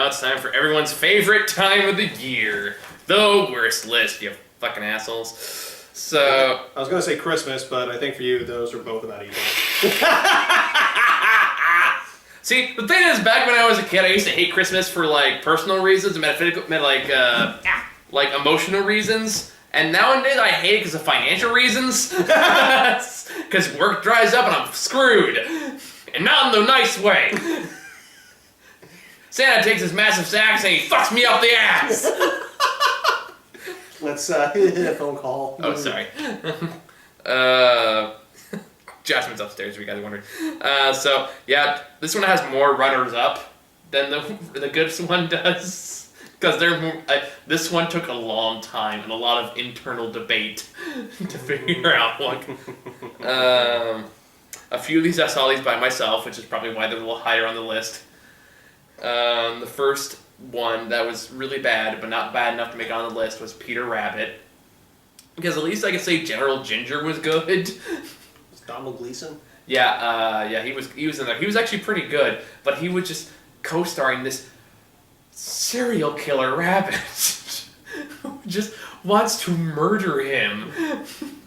now it's time for everyone's favorite time of the year. The worst list, you fucking assholes. So... I was going to say Christmas, but I think for you, those are both about equal. See, the thing is, back when I was a kid, I used to hate Christmas for, like, personal reasons, like emotional reasons. And nowadays, I hate it because of financial reasons. Because work dries up and I'm screwed. And not in the nice way. Santa takes his massive sacks and he fucks me up the ass. Let's hit a phone call. Oh, sorry. Jasmine's upstairs, if you guys are wondering. So, yeah, this one has more runners-up than the good one does. Because this one took a long time and a lot of internal debate to figure out what. A few of these I saw these by myself, which is probably why they're a little higher on the list. The first one that was really bad, but not bad enough to make it on the list, was Peter Rabbit. Because at least I could say General Ginger was good. Was Donald Gleason? Yeah, he was in there. He was actually pretty good, but he was just co-starring this serial killer rabbit who just wants to murder him.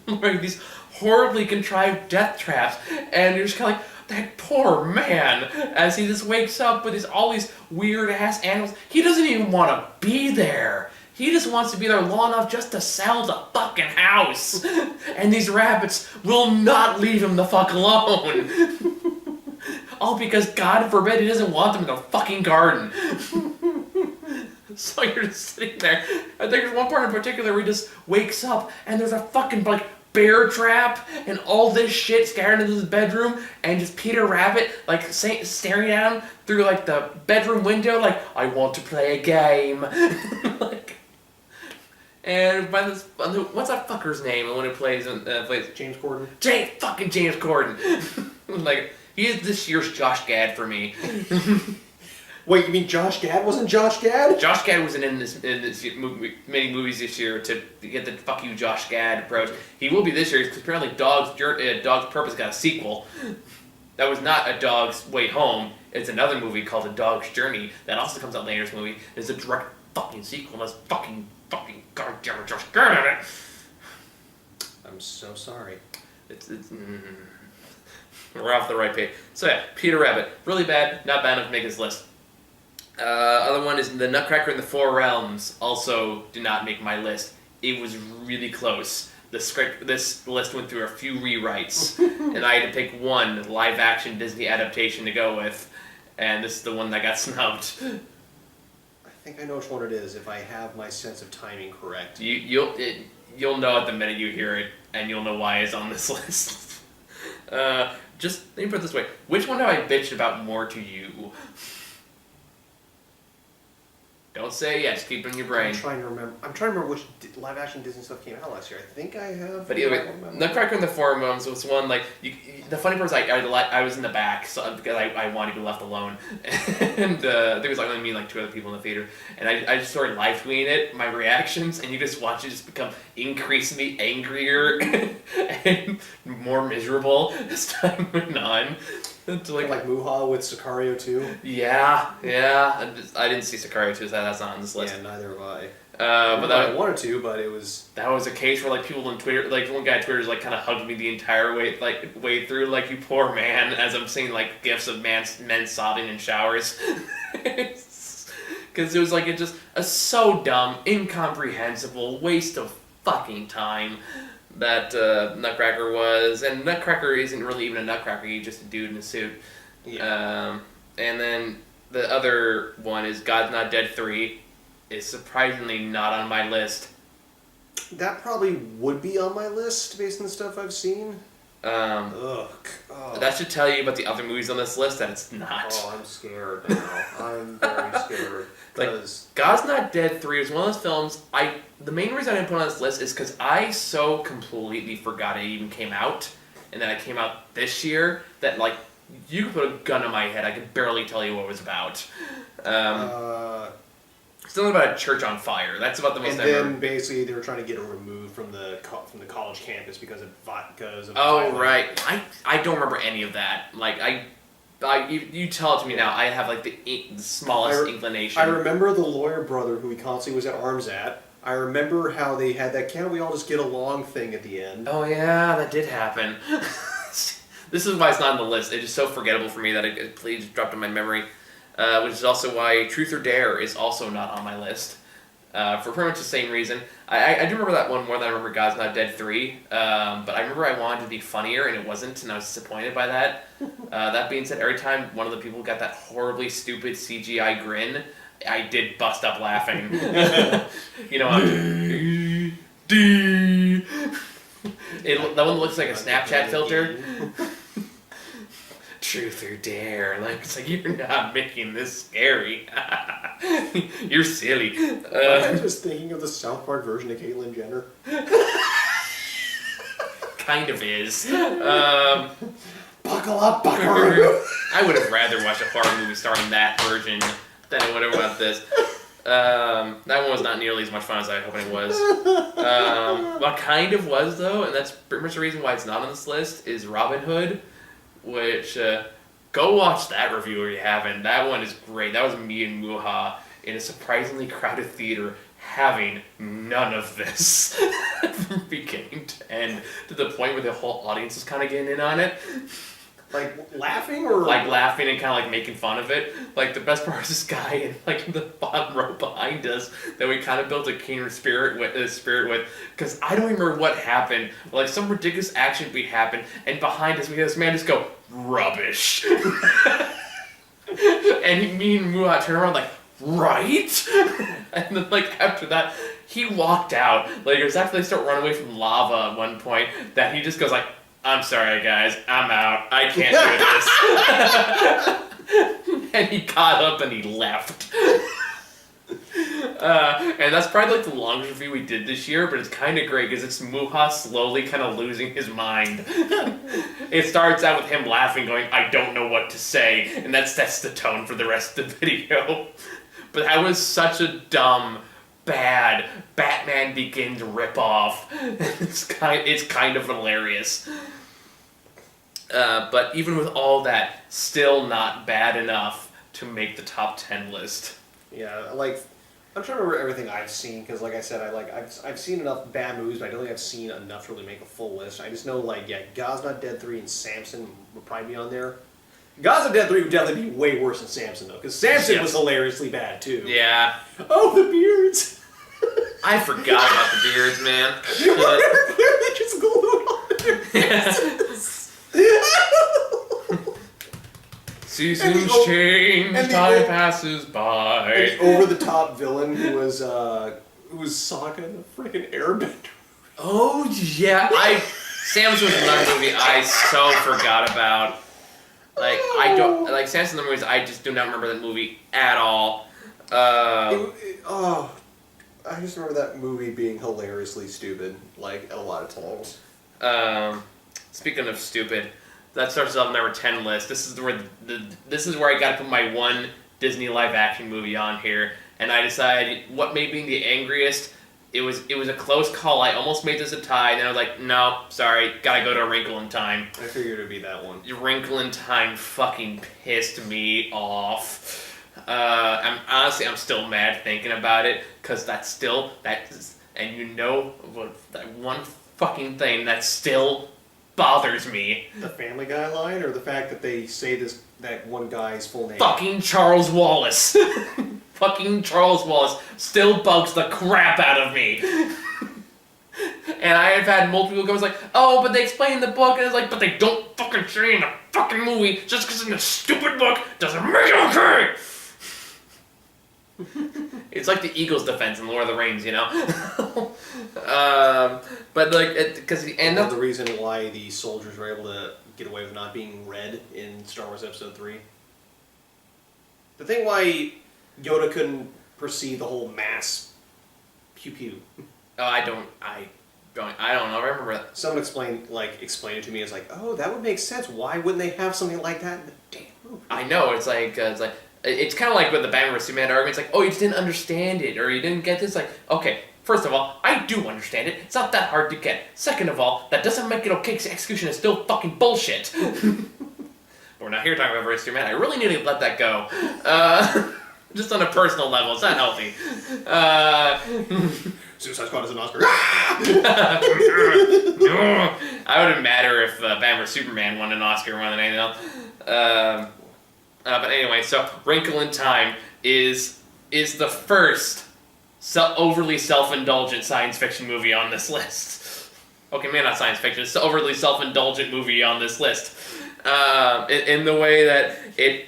Like these horribly contrived death traps, and you're just kind of like, that poor man, as he just wakes up with all these weird-ass animals. He doesn't even want to be there. He just wants to be there long enough just to sell the fucking house. And these rabbits will not leave him the fuck alone. All because, God forbid, he doesn't want them in the fucking garden. So you're just sitting there. I think there's one part in particular where he just wakes up and there's a fucking, like, bear trap and all this shit scattered into his bedroom, and just Peter Rabbit like staring at him through like the bedroom window like, I want to play a game. Like, and by this, what's that fucker's name? The one who plays James Corden. James Corden. Like, he is this year's Josh Gad for me. Wait, you mean Josh Gad wasn't Josh Gad? Josh Gad wasn't in this many movies this year to get the fuck you Josh Gad approach. He will be this year because apparently Dog's Purpose got a sequel. That was not A Dog's Way Home. It's another movie called A Dog's Journey that also comes out later this movie. It's a direct fucking sequel and that's fucking goddamn Josh Gad in it. I'm so sorry. We're off the right page. So yeah, Peter Rabbit. Really bad, not bad enough to make his list. Other one is The Nutcracker in the Four Realms. Also did not make my list. It was really close. This list went through a few rewrites, and I had to pick one live-action Disney adaptation to go with, and this is the one that got snubbed. I think I know which one it is, if I have my sense of timing correct. You'll know it the minute you hear it, and you'll know why it's on this list. Just let me put it this way: which one have I bitched about more to you? Don't say yes. Keep it in your brain. I'm trying to remember which live-action Disney stuff came out last year. I think I have. But either way, Nutcracker in the Four Realms was one like the funny part is I was in the back so because I wanted to be left alone, and there was only me and like two other people in the theater, and I just started live tweeting it, my reactions, and you just watch it just become increasingly angrier and more miserable as time went on. Like Muha with Sicario 2? Yeah. I didn't see Sicario 2, so that's not on this list. Yeah, neither have I. But I wanted to, but it was... That was a case where, like, people on Twitter... Like, one guy on Twitter, like, kind of hugged me the entire way through, like, you poor man, as I'm seeing, like, gifs of men sobbing in showers. Because it was, like, it's so dumb, incomprehensible, waste of fucking time. That Nutcracker was, and Nutcracker isn't really even a Nutcracker, he's just a dude in a suit. Yeah. And then the other one is God's Not Dead 3, is surprisingly not on my list. That probably would be on my list based on the stuff I've seen. That should tell you about the other movies on this list that it's not. Oh, I'm scared now. I'm very scared. Like, God's Not Dead 3 is one of those films, the main reason I didn't put it on this list is because I so completely forgot it even came out, and then it came out this year, that, like, you could put a gun in my head, I could barely tell you what it was about. It's something about a church on fire. That's about the most. And then basically they were trying to get it removed from the college campus because of Oh, right. I don't remember any of that. Like, You tell it to me now. I have like the smallest inclination. I remember the lawyer brother who he constantly was at arms at. I remember how they had that "can't we all just get along" thing at the end. Oh yeah, that did happen. This is why it's not on the list. It's just so forgettable for me that it completely just dropped in my memory. Which is also why Truth or Dare is also not on my list. For pretty much the same reason. I do remember that one more than I remember God's Not Dead 3. But I remember I wanted to be funnier and it wasn't, and I was disappointed by that. That being said, every time one of the people got that horribly stupid CGI grin, I did bust up laughing. You know, that one looks like a Snapchat filter. Truth or Dare, like it's like you're not making this scary. You're silly. I'm just thinking of the South Park version of Caitlyn Jenner. Kind of is. Buckle up, buckaroo. I would have rather watched a horror movie starring that version than I would have watched this. That one was not nearly as much fun as I was hoping it was. What kind of was though, and that's pretty much the reason why it's not on this list, is Robin Hood. Which, go watch that review if you haven't. That one is great. That was me and Muha in a surprisingly crowded theater having none of this from beginning to end, to the point where the whole audience is kind of getting in on it. Like laughing or like laughing and kind of like making fun of it. Like the best part is this guy in like the bottom row behind us that we kind of built a kindred spirit with, because I don't remember what happened. But, like some ridiculous action beat happened, and behind us we had this man just go rubbish, and me and Muhat turn around like right, and then like after that he walked out. Like it was after they start running away from lava at one point that he just goes like, "I'm sorry, guys. I'm out. I can't do this." And he got up and he left. And that's probably like the longest review we did this year, but it's kind of great because it's Muha slowly kind of losing his mind. It starts out with him laughing, going, "I don't know what to say," and that sets the tone for the rest of the video. But that was such a dumb, bad Batman Begins ripoff. It's kind of hilarious. But even with all that, still not bad enough to make the top 10 list. Yeah, like I'm trying to remember everything I've seen because, like I said, I've seen enough bad movies, but I don't think I've seen enough to really make a full list. I just know God's Not Dead 3 and Samson would probably be on there. God's Not Dead 3 would definitely be way worse than Samson though, because Samson was hilariously bad too. Yeah. Oh, the beards. I forgot about the beards, man. They just glued on their faces. Seasons change, time passes by. And the over-the-top villain who was Sokka in the freaking Airbender. Oh yeah, Samson was another movie I so forgot about. Like Samson the movies, I just do not remember that movie at all. I just remember that movie being hilariously stupid, like a lot of times. Speaking of stupid, that starts off number 10 list. This is where I got to put my one Disney live action movie on here, and I decided what made me the angriest. It was a close call. I almost made this a tie, and I was like, no, sorry, gotta go to A Wrinkle in Time. I figured it'd be that one. A Wrinkle in Time fucking pissed me off. I'm still mad thinking about it, because that one fucking thing that still bothers me. The Family Guy line, or the fact that they say that one guy's full name? Fucking Charles Wallace. Fucking Charles Wallace still bugs the crap out of me. And I have had multiple people go like, "Oh, but they explain in the book," and it's like, but they don't fucking say in the fucking movie, just because in the stupid book doesn't make it okay. It's like the Eagles' defense in Lord of the Rings, you know? But like, because the end of the reason why the soldiers were able to get away with not being red in Star Wars Episode 3. The thing why Yoda couldn't perceive the whole mass pew pew. Oh, I don't know. I remember that. Someone explained it to me as like, oh, that would make sense. Why wouldn't they have something like that in the damn movie? I know. It's kind of like with the Batman vs Superman argument. It's like, oh, you just didn't understand it, or you didn't get this. Like, okay, first of all, I do understand it. It's not that hard to get. Second of all, that doesn't make it okay because execution is still fucking bullshit. But we're not here talking about Versus Man. I really need to let that go. Just on a personal level, it's not healthy. Suicide Squad is an Oscar. I wouldn't matter if Batman vs Superman won an Oscar more than anything else. But anyway, so Wrinkle in Time is the first overly self-indulgent science fiction movie on this list. Okay, man, not science fiction. It's the overly self-indulgent movie on this list. In the way that it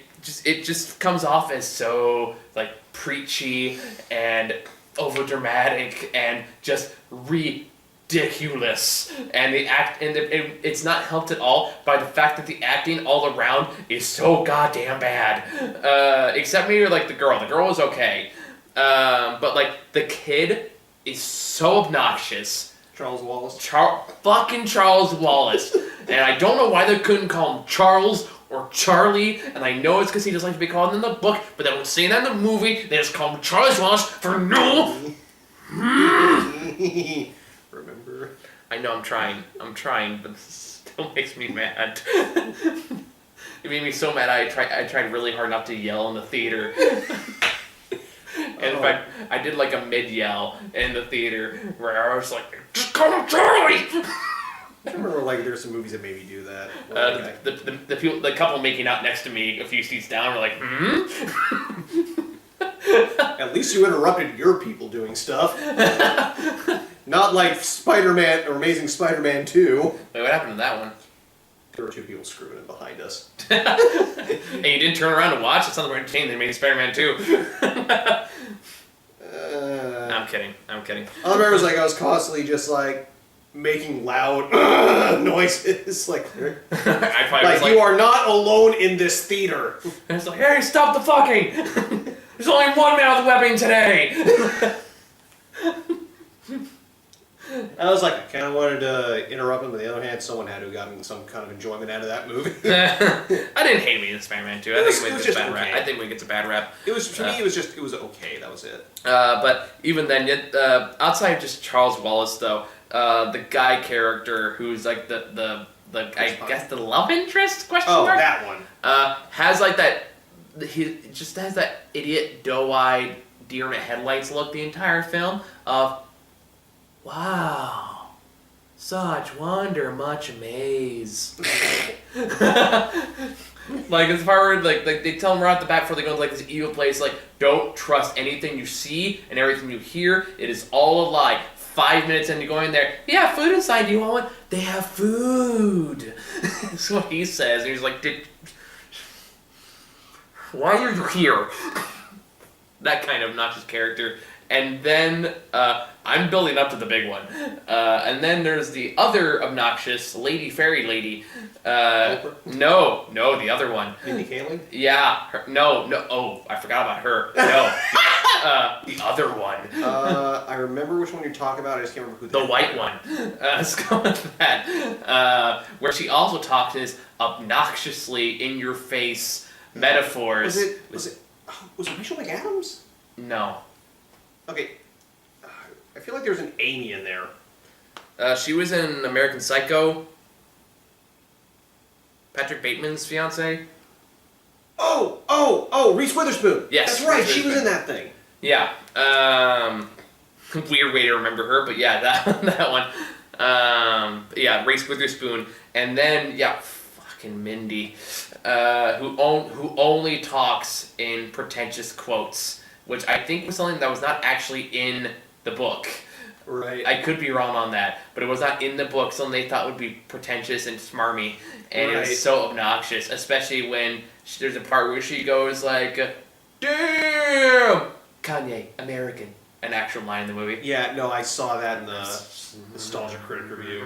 just comes off as so like preachy and overdramatic and just ridiculous, and it's not helped at all by the fact that the acting all around is so goddamn bad. Except maybe like the girl. The girl was okay, but like the kid is so obnoxious. Charles Wallace. Fucking Charles Wallace, and I don't know why they couldn't call him Charles or Charlie, and I know it's because he just likes to be called in the book, but they won't say that in the movie. They just call him Charles Wallace for no. Remember? I know I'm trying, but it still makes me mad. It made me so mad. I tried really hard not to yell in the theater. And in fact, I did like a mid yell in the theater where I was like, "Just call him Charlie." I remember like there's some movies that maybe do that. The couple making out next to me a few seats down were like, At least you interrupted your people doing stuff. Not like Spider-Man or Amazing Spider-Man 2. Wait, what happened to that one? There were two people screwing it behind us. And you didn't turn around to watch? It sounded more entertaining than Amazing Spider-Man 2. I'm kidding. All I remember was like I was constantly just like making loud noises. Like, you are not alone in this theater. And it's like, hey, stop the fucking! There's only one mouth weapon today! I was like, I kind of wanted to interrupt him, but on the other hand, someone had to have gotten some kind of enjoyment out of that movie. I didn't hate Amazing Spider-Man 2. I think it gets a bad rap. I think it gets a bad rap. It was, for me, it was okay. That was it. But even then, outside of just Charles Wallace, though, the guy character who's like the I guess the love interest question mark? That one. Has like that. He just has that idiot doe-eyed deer in headlights look the entire film of. Wow, such wonder, much amaze. Like as far as like they tell him right off the bat before they go to like this evil place, like don't trust anything you see and everything you hear. It is all a lie. 5 minutes into going there, yeah, food inside. Do you want one? They have food. That's what he says. And he's like, why are you here? That kind of obnoxious character. And then I'm building up to the big one. And then there's the other obnoxious fairy lady. No, the other one. Mindy Kaling? Yeah. No. Oh, I forgot about her. No. The other one. I remember which one you're talking about. I just can't remember who. The white one. Let's go with that. Where she also talks is obnoxiously in your face metaphors. Was it Rachel McAdams? No. Okay, I feel like there's an Amy in there. She was in American Psycho. Patrick Bateman's fiance. Oh, Reese Witherspoon. Yes, that's right. Reese She was in that thing. Yeah. Weird way to remember her, but yeah, that one. Yeah, Reese Witherspoon, and then fucking Mindy, who only talks in pretentious quotes. Which I think was something that was not actually in the book. Right. I could be wrong on that, but it was not in the book, something they thought would be pretentious and smarmy, and It was so obnoxious, especially when there's a part where she goes like, damn! Kanye, American. An actual line in the movie. Yeah, no, I saw that in the Nostalgia Critic review.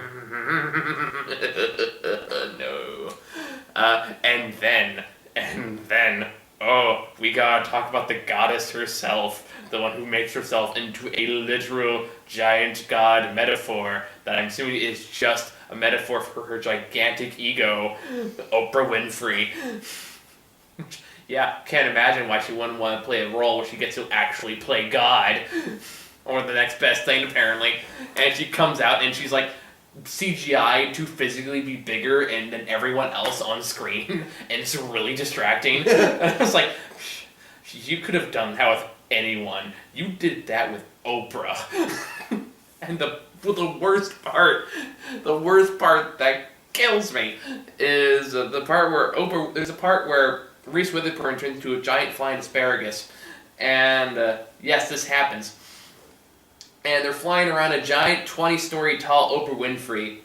No. And then, oh, we gotta talk about the goddess herself, the one who makes herself into a literal giant god metaphor that I'm assuming is just a metaphor for her gigantic ego, Oprah Winfrey. Yeah, can't imagine why she wouldn't want to play a role where she gets to actually play God, or the next best thing apparently. And she comes out and she's like, CGI to physically be bigger and than everyone else on screen, and it's really distracting. And I was like, you could have done that with anyone. You did that with Oprah. And the worst part that kills me is the part where there's a part where Reese Witherspoon turns into a giant flying asparagus, and yes, this happens. And they're flying around a giant 20-story tall Oprah Winfrey,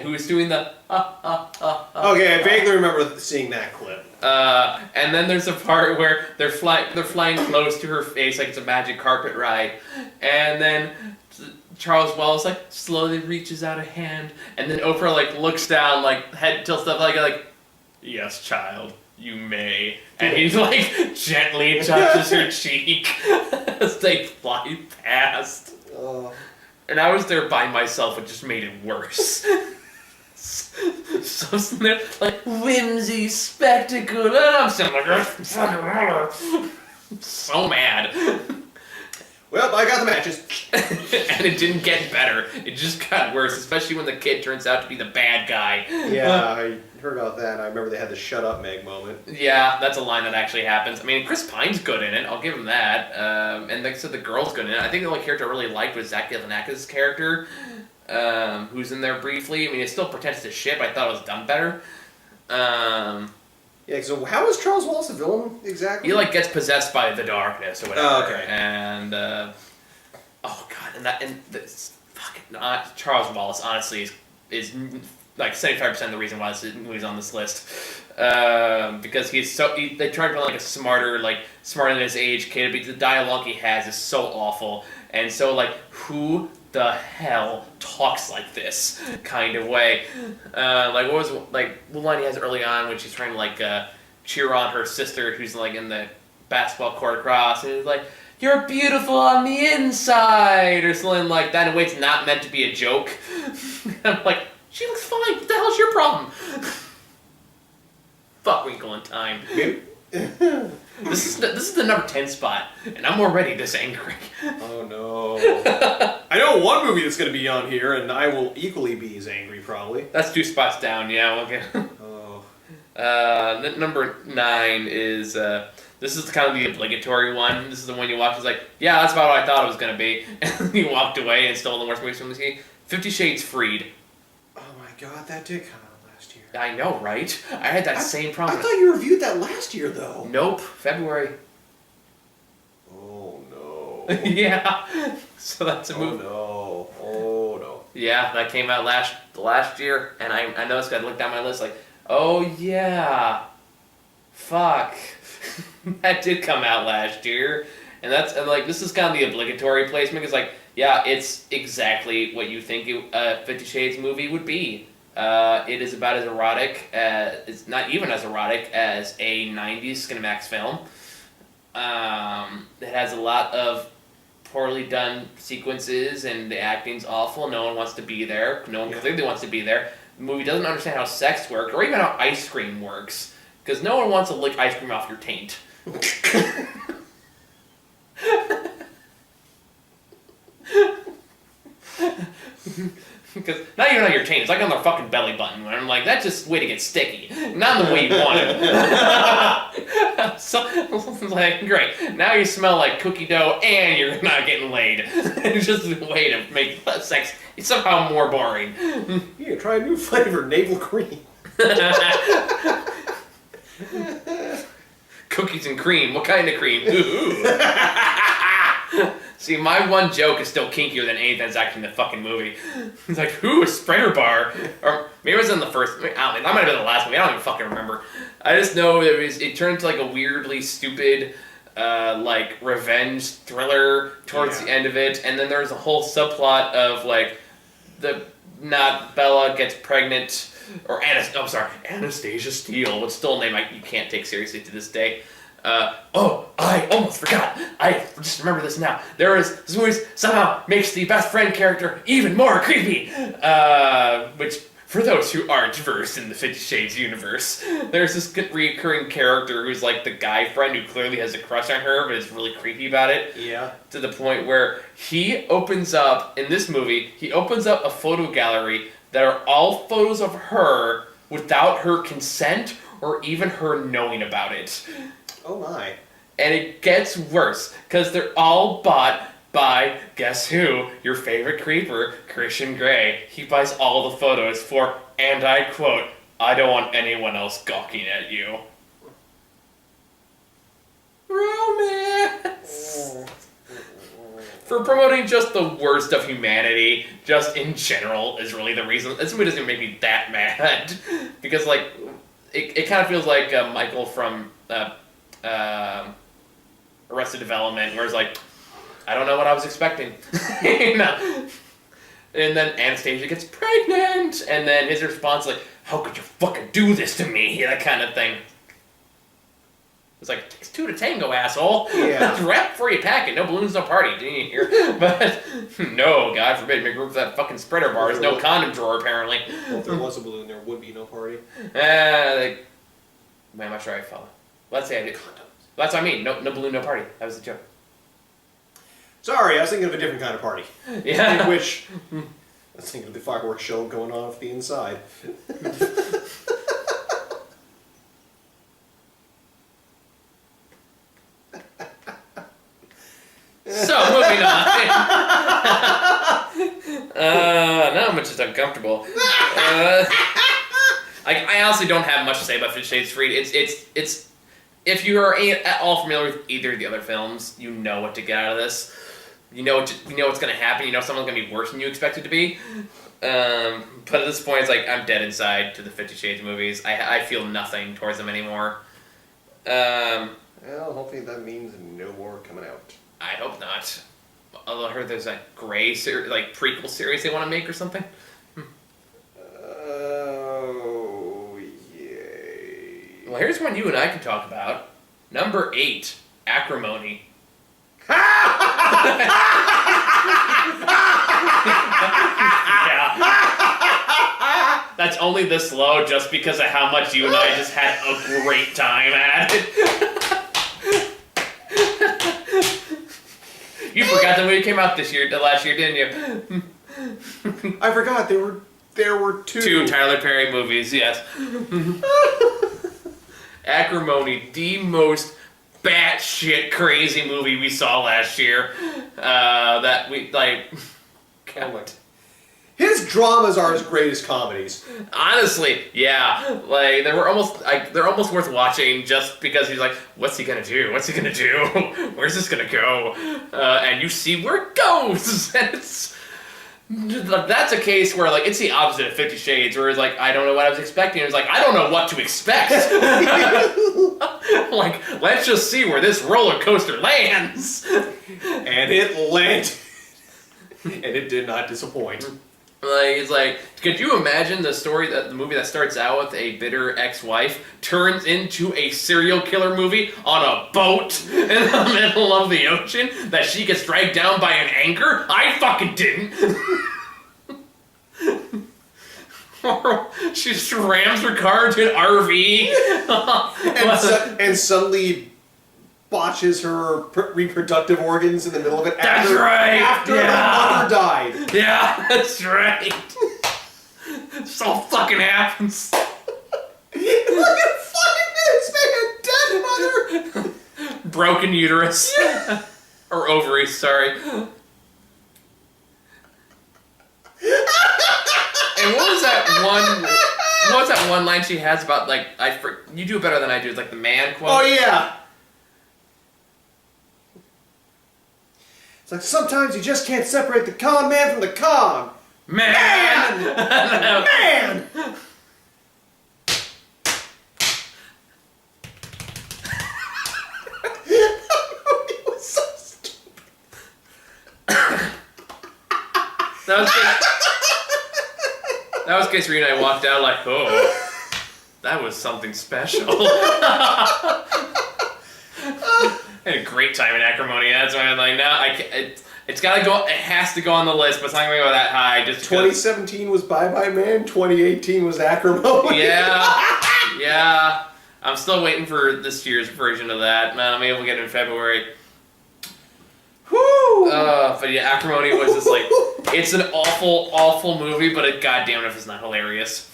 who is doing the Okay, I vaguely remember seeing that clip. And then there's a part where they're flying close to her face like it's a magic carpet ride, and then Charles Wallace like slowly reaches out a hand, and then Oprah like looks down, like head tilts up like yes, child, you may, and he like gently touches her cheek as they fly past. And I was there by myself, it just made it worse. So sitting there, like, whimsy, spectacle, and I'm sitting like, so mad. Well, I got the matches. And it didn't get better, it just got worse, especially when the kid turns out to be the bad guy. Yeah, I heard about that. I remember they had the shut up Meg moment. Yeah, that's a line that actually happens. I mean, Chris Pine's good in it, I'll give him that. And like I said, the girl's good in it. I think the only character I really liked was Zach Galifianakis' character, who's in there briefly. I mean, it still pretends to shit, but I thought it was done better. Yeah, so how is Charles Wallace a villain exactly? He like gets possessed by the darkness or whatever. Oh, okay. And oh god, and this fucking Charles Wallace honestly is like 75% of the reason why this movie's on this list. Because they try to put like a smarter than his age kid, but the dialogue he has is so awful, and so like who the hell talks like this kind of way. Like what was like the line he has early on when she's trying to like cheer on her sister who's like in the basketball court across, and it's like, "You're beautiful on the inside," or something like that, in a way it's not meant to be a joke. I'm like, she looks fine, what the hell's your problem? Fuck Wrinkle in Time. This is the number 10 spot, and I'm already this angry. Oh no. I know one movie that's going to be on here, and I will equally be as angry, probably. That's 2 spots down, yeah, okay. Oh. Number 9 is, this is kind of the obligatory one. This is the one you watch, it's like, yeah, that's about what I thought it was going to be. And you walked away and stole the worst movies from the movie. 50 Shades Freed. Oh my god, that did come out last year. I know, right? I had that same problem. I thought you reviewed that last year, though. Nope, February. Oh no. Yeah. So that's a movie. Oh no. Oh no. Yeah, that came out last year, and I noticed I looked down my list like, oh yeah, fuck, that did come out last year, and like this is kind of the obligatory placement because like yeah, it's exactly what you think a 50 Shades movie would be. It is about as erotic it's not even as erotic as a 90s Skinamax film. It has a lot of poorly done sequences, and the acting's awful. No one wants to be there. No one clearly wants to be there. The movie doesn't understand how sex works, or even how ice cream works, because no one wants to lick ice cream off your taint. Because not even on your taint, it's like on their fucking belly button. And I'm like, that's just a way to get sticky, not the way you want it. So like, great. Now you smell like cookie dough, and you're not getting laid. It's just a way to make sex somehow more boring. Yeah, try a new flavor, navel cream. Cookies and cream. What kind of cream? Ooh. See, my one joke is still kinkier than anything that's actually in the fucking movie. It's like, ooh, a spreader bar. Or maybe it was in the first, that might have been the last movie, I don't even fucking remember. I just know it turned into like a weirdly stupid, like, revenge thriller towards the end of it. And then there's a whole subplot of like, Bella gets pregnant, or Anastasia Steele, which still a name you can't take seriously to this day. I almost forgot. I just remember this now. This movie somehow makes the best friend character even more creepy. Which For those who aren't versed in the 50 Shades universe, there's this recurring character who's like the guy friend who clearly has a crush on her, but is really creepy about it. Yeah. To the point where he opens up, in this movie, he opens up a photo gallery that are all photos of her without her consent or even her knowing about it. Oh my. And it gets worse, because they're all bought by, guess who? Your favorite creeper, Christian Grey. He buys all the photos for, and I quote, "I don't want anyone else gawking at you." Romance! For promoting just the worst of humanity, just in general, is really the reason. This movie doesn't even make me that mad. Because, like, it kind of feels like Michael from Arrested Development, where it's like, I don't know what I was expecting. You know? And then Anastasia gets pregnant, and then his response is like, how could you fucking do this to me? That kind of thing. It's like, it takes two to tango, asshole. Yeah. Wrap before you pack it. No balloons, no party. Didn't you hear? But, no, God forbid, make room for that fucking spreader bar. There's no condom drawer, apparently. Well, if there was a balloon, there would be no party. Man, I'm not sure I follow. Let's say I did. That's what I mean. No balloon, no party. That was the joke. Sorry, I was thinking of a different kind of party. Yeah. In which, I was thinking of the fireworks show going on off the inside. So, moving on. Now I'm just uncomfortable. I honestly don't have much to say about 50 Shades Freed. It's if you are at all familiar with either of the other films, you know what to get out of this. You know what's going to happen. You know someone's going to be worse than you expect it to be. But at this point, it's like I'm dead inside to the 50 Shades movies. I feel nothing towards them anymore. Well, hopefully that means no more coming out. I hope not. Although I heard there's a Grey prequel series they want to make or something. Oh, yay. Well, here's one you and I can talk about. Number 8, Acrimony. Yeah. That's only this low just because of how much you and I just had a great time at it. You forgot the movie came out last year, didn't you? I forgot there were two. 2 Tyler Perry movies, yes. Acrimony, the most batshit crazy movie we saw last year. That we like. God. His dramas are his greatest comedies. Honestly, yeah. Like they're almost worth watching just because he's like, what's he gonna do? What's he gonna do? Where's this gonna go? And you see where it goes. And that's a case where like it's the opposite of 50 Shades, where it's like I don't know what I was expecting. It's like I don't know what to expect. Like let's just see where this roller coaster lands. And it landed. And it did not disappoint. Like it's like, could you imagine the movie that starts out with a bitter ex-wife turns into a serial killer movie on a boat in the middle of the ocean that she gets dragged down by an anchor? I fucking didn't. Or she just rams her car into an RV. And suddenly botches her reproductive organs in the middle of it That's right! After the mother died. Yeah, that's right. This all fucking happens. Look at fucking this man, dead mother! Broken uterus. Or ovaries, sorry. And what was that one line she has about, like, you do it better than I do, it's like the man quote? Oh, yeah! It's like, sometimes you just can't separate the con man from the con! Man! Man! It was so stupid. That was case Rena and I walked out like, oh, that was something special. I had a great time in Acrimony. That's why I'm like, now It's gotta go. It has to go on the list, but it's not gonna go that high. Just 2017 was Bye Bye Man. 2018 was Acrimony. Yeah. I'm still waiting for this year's version of that. Man, I'm able to get it in February. Woo! But yeah, Acrimony was just like, it's an awful movie, but goddamn if it's not hilarious.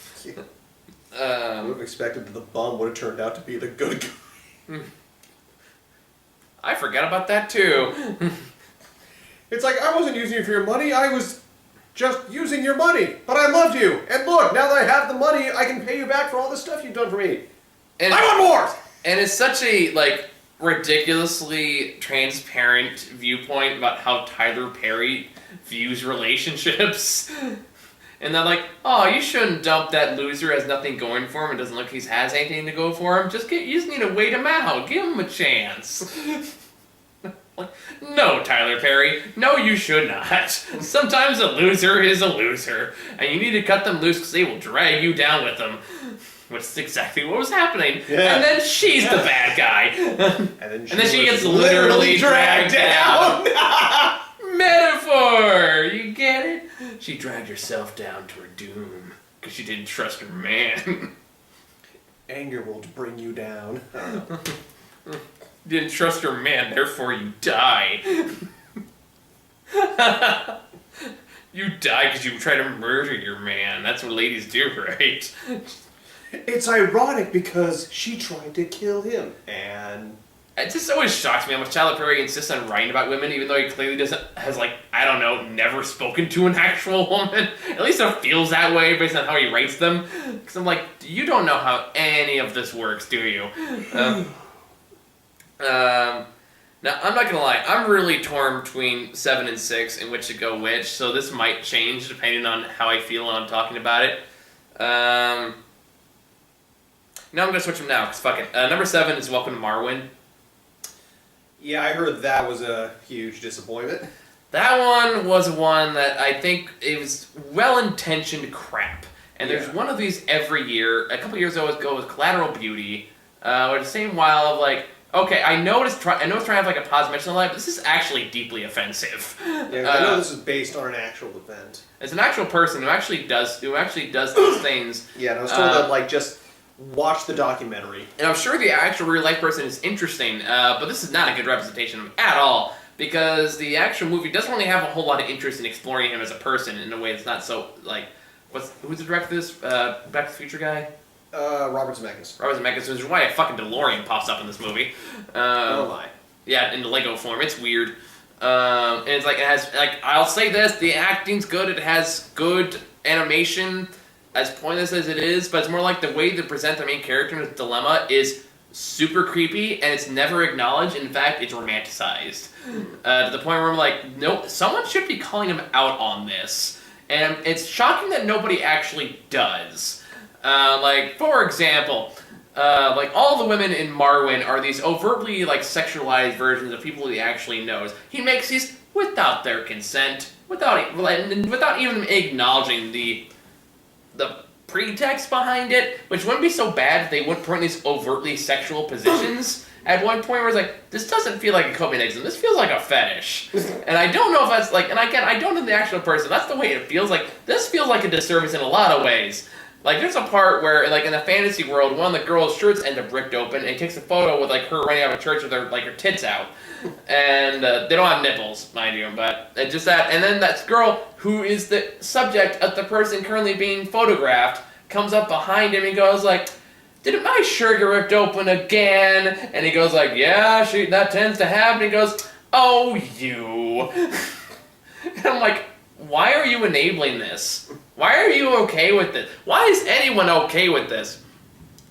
I would have expected that the bum would have turned out to be the good guy. I forgot about that too. It's like, I wasn't using you for your money, I was just using your money, but I loved you. And look, now that I have the money, I can pay you back for all the stuff you've done for me. And I want more! And it's such a, like, ridiculously transparent viewpoint about how Tyler Perry views relationships. And they're like, oh, you shouldn't dump that loser who has nothing going for him and doesn't look like he has anything to go for him. You just need to wait him out. Give him a chance. Like, no, Tyler Perry. No, you should not. Sometimes a loser is a loser. And you need to cut them loose because they will drag you down with them. Which is exactly what was happening. Yeah. And then she's the bad guy. And then she gets literally dragged down. Metaphor! You get it? She dragged herself down to her doom because she didn't trust her man. Anger will bring you down. Didn't trust her man, therefore you die. You die because you try to murder your man. That's what ladies do, right? It's ironic because she tried to kill him, and... It just always shocks me how much Tyler Perry insists on writing about women, even though he clearly has like, I don't know, never spoken to an actual woman. At least it feels that way based on how he writes them. Because I'm like, you don't know how any of this works, do you? Now, I'm not gonna lie, I'm really torn between 7 and 6 in which to go which, so this might change depending on how I feel when I'm talking about it. No, I'm gonna switch them now, because fuck it. Number 7 is Welcome to Marwyn. Yeah, I heard that was a huge disappointment. That one was one that I think it was well-intentioned crap. And there's one of these every year. A couple years ago was Collateral Beauty, where the same while of like, okay, I know it's trying to have like a positive mention in life, but this is actually deeply offensive. Yeah, I know this is based on an actual event. It's an actual person who actually does these things. Yeah, and I was told that like just watch the documentary. And I'm sure the actual real life person is interesting, but this is not a good representation of him at all, because the actual movie doesn't really have a whole lot of interest in exploring him as a person in a way that's not so like, who's the director of this? Back to the Future guy? Robert Zemeckis. Robert Zemeckis, which is why a fucking DeLorean pops up in this movie. Oh my. Yeah, in the Lego form. It's weird. And it's like, it has, like, I'll say this, the acting's good, it has good animation, as pointless as it is, but it's more like the way they present the main character in his dilemma is super creepy, and it's never acknowledged. In fact, it's romanticized. To the point where I'm like, nope, someone should be calling him out on this. And it's shocking that nobody actually does. Like, for example, like, all the women in Marwyn are these overtly, like, sexualized versions of people he actually knows. He makes these without their consent, without even acknowledging the pretext behind it, which wouldn't be so bad if they wouldn't put in these overtly sexual positions. At one point where it's like, this doesn't feel like a coping mechanism, this feels like a fetish. And I don't know if that's like, and again, I don't know the actual person, that's the way it feels like. This feels like a disservice in a lot of ways. Like, there's a part where, like, in the fantasy world, one of the girl's shirts end up ripped open, and he takes a photo with, like, her running out of church with her, like, her tits out. And they don't have nipples, mind you, but it's just that. And then that girl, who is the subject of the person currently being photographed, comes up behind him and goes, like, did my shirt get ripped open again? And he goes, like, yeah, that tends to happen. He goes, oh, you. And I'm like, why are you enabling this? Why are you okay with this? Why is anyone okay with this?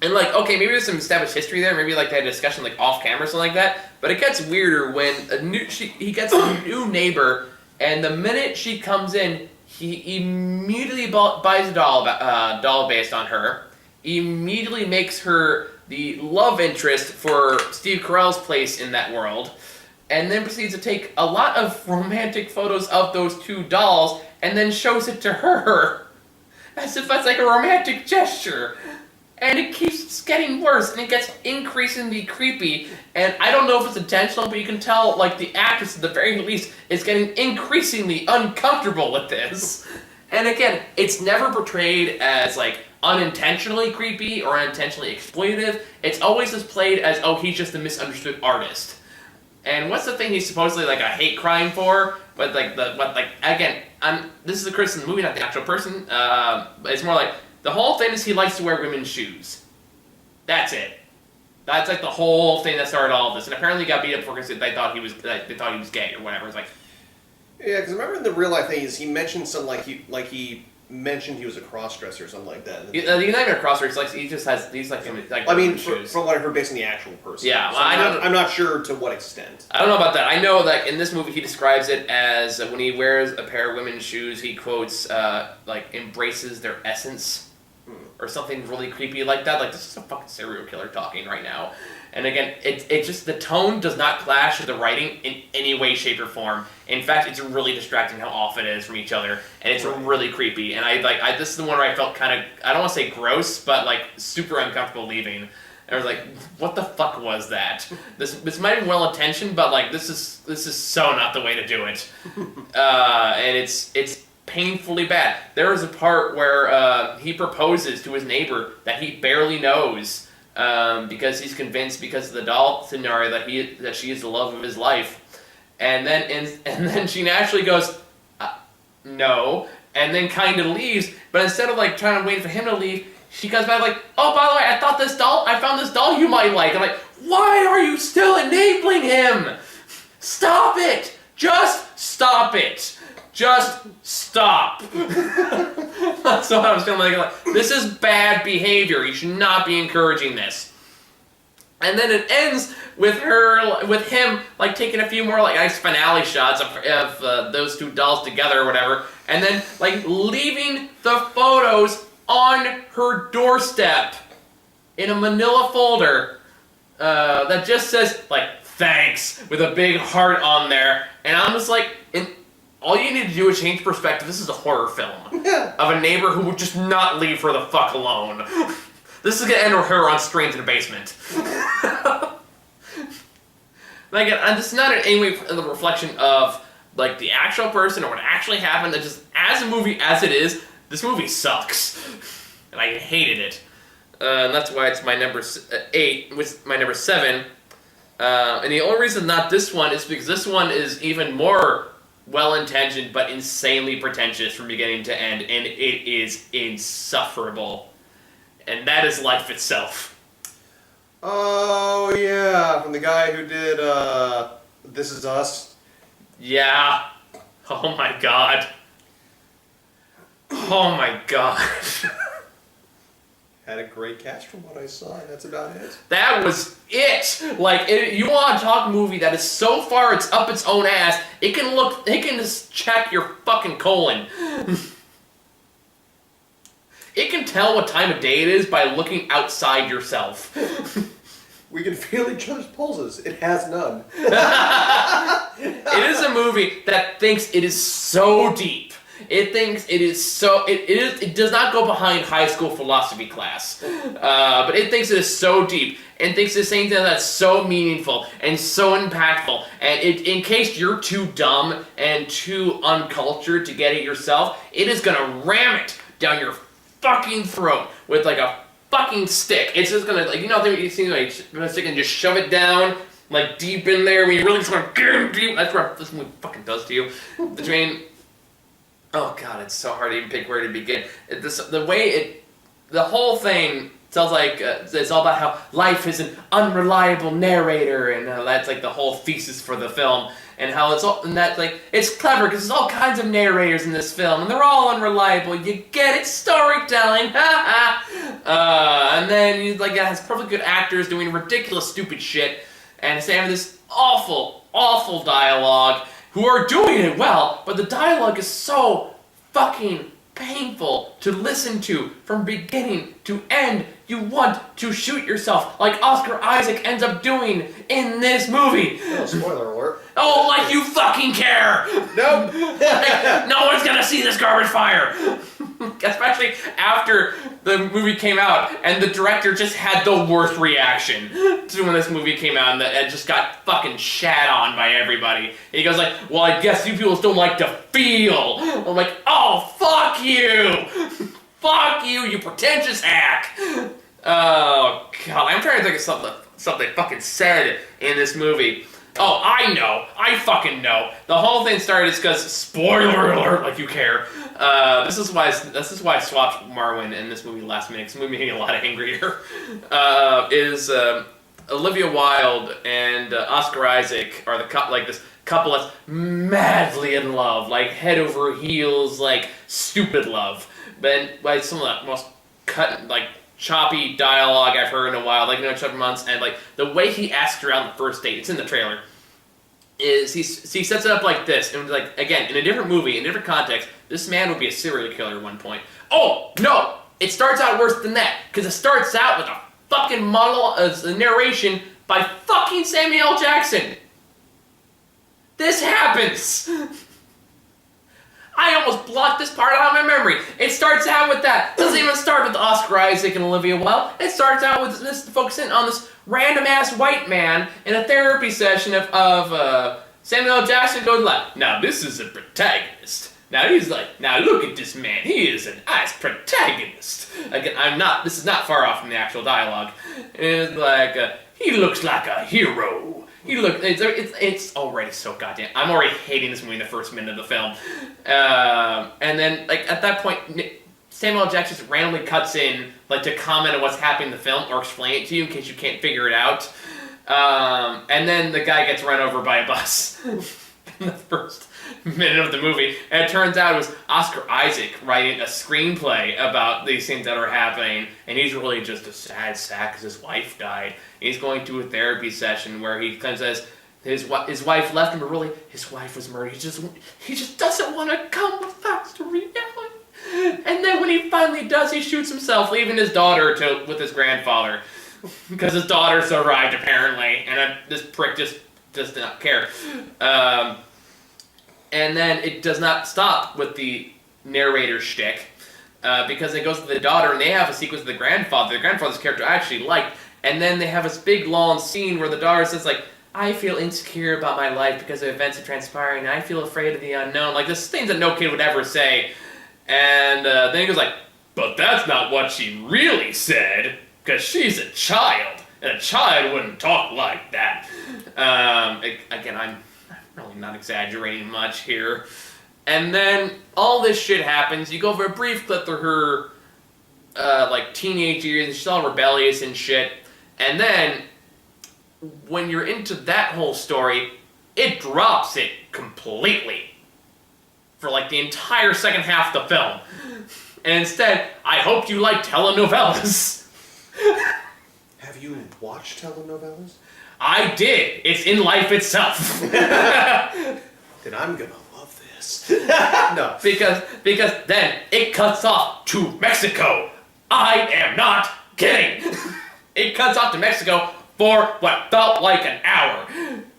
And like, okay, maybe there's some established history there. Maybe like they had a discussion like off camera or something like that. But it gets weirder when he gets a new neighbor, and the minute she comes in, he immediately buys a doll based on her. Immediately makes her the love interest for Steve Carell's place in that world. And then proceeds to take a lot of romantic photos of those two dolls and then shows it to her as if that's like a romantic gesture. and it keeps getting worse, and it gets increasingly creepy, and I don't know if it's intentional, but you can tell, like, the actress, at the very least, is getting increasingly uncomfortable with this. And again, it's never portrayed as, like, unintentionally creepy or unintentionally exploitative. It's always just played as, oh, he's just a misunderstood artist. And what's the thing he's supposedly, like, a hate crime for? But, like, again, this is a criticism of the movie, not the actual person. It's more like, the whole thing is he likes to wear women's shoes. That's it. That's, like, the whole thing that started all of this. And apparently he got beat up because they thought he was gay or whatever. It's like... Yeah, because remember in the real life thing is he mentioned he mentioned he was a crossdresser or something like that. He's not even a crossdresser. He just has these like I mean, shoes. from what I heard, based on the actual person. Yeah, so well, I'm not sure to what extent. I don't know about that. I know that in this movie he describes it as when he wears a pair of women's shoes, he quotes like embraces their essence or something really creepy like that. Like, this is a fucking serial killer talking right now. And again, it just, the tone does not clash with the writing in any way, shape, or form. In fact, it's really distracting how off it is from each other, and it's really creepy. And this is the one where I felt kind of, I don't want to say gross, but like super uncomfortable leaving. And I was like, what the fuck was that? This might have been well intentioned, but like this is so not the way to do it. And it's painfully bad. There is a part where he proposes to his neighbor that he barely knows. Because he's convinced, because of the doll scenario, that she is the love of his life, and then she naturally goes, no, and then kind of leaves. But instead of like trying to wait for him to leave, she comes back like, oh, by the way, I found this doll you might like. I'm like, why are you still enabling him? Stop it! Just stop it! Just stop. That's what I was feeling like. This is bad behavior. You should not be encouraging this. And then it ends with him, like, taking a few more, like, nice finale shots of those two dolls together or whatever, and then, like, leaving the photos on her doorstep in a manila folder that just says, like, thanks, with a big heart on there. And I'm just like, all you need to do is change perspective. This is a horror film of a neighbor who would just not leave her the fuck alone. This is gonna end with her on strains in a basement. Like, and this is not in any way the reflection of like the actual person or what actually happened. That just, as a movie as it is, this movie sucks, and I hated it. And that's why it's my number 8, with my number 7. And the only reason not this one is because this one is even more well-intentioned but insanely pretentious from beginning to end, and it is insufferable. And that is life itself. Oh yeah, from the guy who did This Is Us. Yeah. Oh my god. Oh my god. Had a great cast from what I saw, and that's about it. That was it! Like, you want to talk a movie that is so far it's up its own ass, it can just check your fucking colon. It can tell what time of day it is by looking outside yourself. We can feel each other's pulses. It has none. It is a movie that thinks it is so deep. It thinks it is so... It does not go behind high school philosophy class. But it thinks it is so deep. And thinks the same thing that's so meaningful and so impactful. And in case you're too dumb and too uncultured to get it yourself, it is going to ram it down your fucking throat with like a fucking stick. It's just going to, like, you know, you see like a stick and just shove it down like deep in there when you really just want to get deep. That's what this movie fucking does to you. Between... Oh god, it's so hard to even pick where to begin. The whole thing sounds like it's all about how life is an unreliable narrator, and that's like the whole thesis for the film, and how it's clever because there's all kinds of narrators in this film, and they're all unreliable. You get it, storytelling, and then it has perfectly good actors doing ridiculous, stupid shit, and it's having this awful, awful dialogue. Who are doing it well, but the dialogue is so fucking painful to listen to from beginning to end. You want to shoot yourself, like Oscar Isaac ends up doing in this movie. Oh, spoiler alert. Oh, like you fucking care! Nope. Like, no one's gonna see this garbage fire! Especially after the movie came out, and the director just had the worst reaction to when this movie came out, and it just got fucking shat on by everybody. He goes like, well, I guess you people don't like to feel. I'm like, oh, fuck you! Fuck you, you pretentious hack! Oh, God, I'm trying to think of something fucking said in this movie. Oh, I know. I fucking know. The whole thing started because, spoiler alert, like you care. This is why I swapped Marwin in this movie last minute, because the movie made me a lot angrier. Is Olivia Wilde and Oscar Isaac are this couple that's madly in love, like head over heels, like stupid love. But by some of the most choppy dialogue I've heard in a while, like Chubby Months, and like the way he asks her out on the first date, it's in the trailer, is he sets it up like this, and like, again, in a different movie, in a different context, this man would be a serial killer at one point. Oh, no! It starts out worse than that, because it starts out with a fucking a narration by fucking Samuel L. Jackson. This happens! I almost blocked this part out of my memory. It starts out with that. It doesn't even start with Oscar Isaac and Olivia Wilde. It starts out with this focusing on this random-ass white man in a therapy session of Samuel L. Jackson going like, now this is a protagonist. Now he's like, now look at this man. He is an nice protagonist. Again, this is not far off from the actual dialogue. It's like, he looks like a hero. It's already so goddamn. I'm already hating this movie in the first minute of the film, and then like at that point, Samuel L. Jackson just randomly cuts in like to comment on what's happening in the film or explain it to you in case you can't figure it out, and then the guy gets run over by a bus in the first minute of the movie, and it turns out it was Oscar Isaac writing a screenplay about these things that are happening, and he's really just a sad sack because his wife died. He's going to a therapy session where he kind of says his wife left him, but really his wife was murdered. He just doesn't want to come back to reality. And then when he finally does, he shoots himself, leaving his daughter with his grandfather because his daughter survived apparently, and this prick just does not care. And then it does not stop with the narrator shtick, because it goes to the daughter, and they have a sequence with the grandfather. The grandfather's character I actually liked, and then they have this big long scene where the daughter says like, I feel insecure about my life because of events that transpire, and I feel afraid of the unknown. Like, this things that no kid would ever say. And then he goes like, but that's not what she really said, because she's a child, and a child wouldn't talk like that. Again, I'm really not exaggerating much here. And then all this shit happens. You go over a brief clip through her teenage years, and she's all rebellious and shit. And then when you're into that whole story, it drops it completely for like the entire second half of the film. And instead, I hope you like telenovelas. Have you watched telenovelas? I did. It's in life itself. Then I'm gonna love this. No. Because then it cuts off to Mexico. I am not kidding. It cuts off to Mexico for what felt like an hour.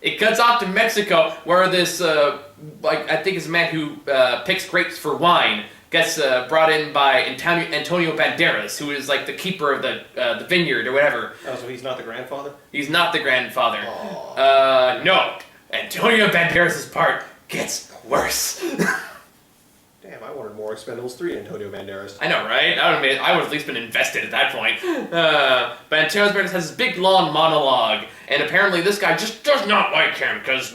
It cuts off to Mexico where this, I think it's a man who picks grapes for wine, gets brought in by Antonio Banderas, who is like the keeper of the vineyard or whatever. Oh, so he's not the grandfather? He's not the grandfather. No. Antonio Banderas' part gets worse. Damn, I wanted more Expendables 3 Antonio Banderas. I know, right? I would have at least been invested at that point. But Antonio Banderas has this big, long monologue, and apparently this guy just does not like him, because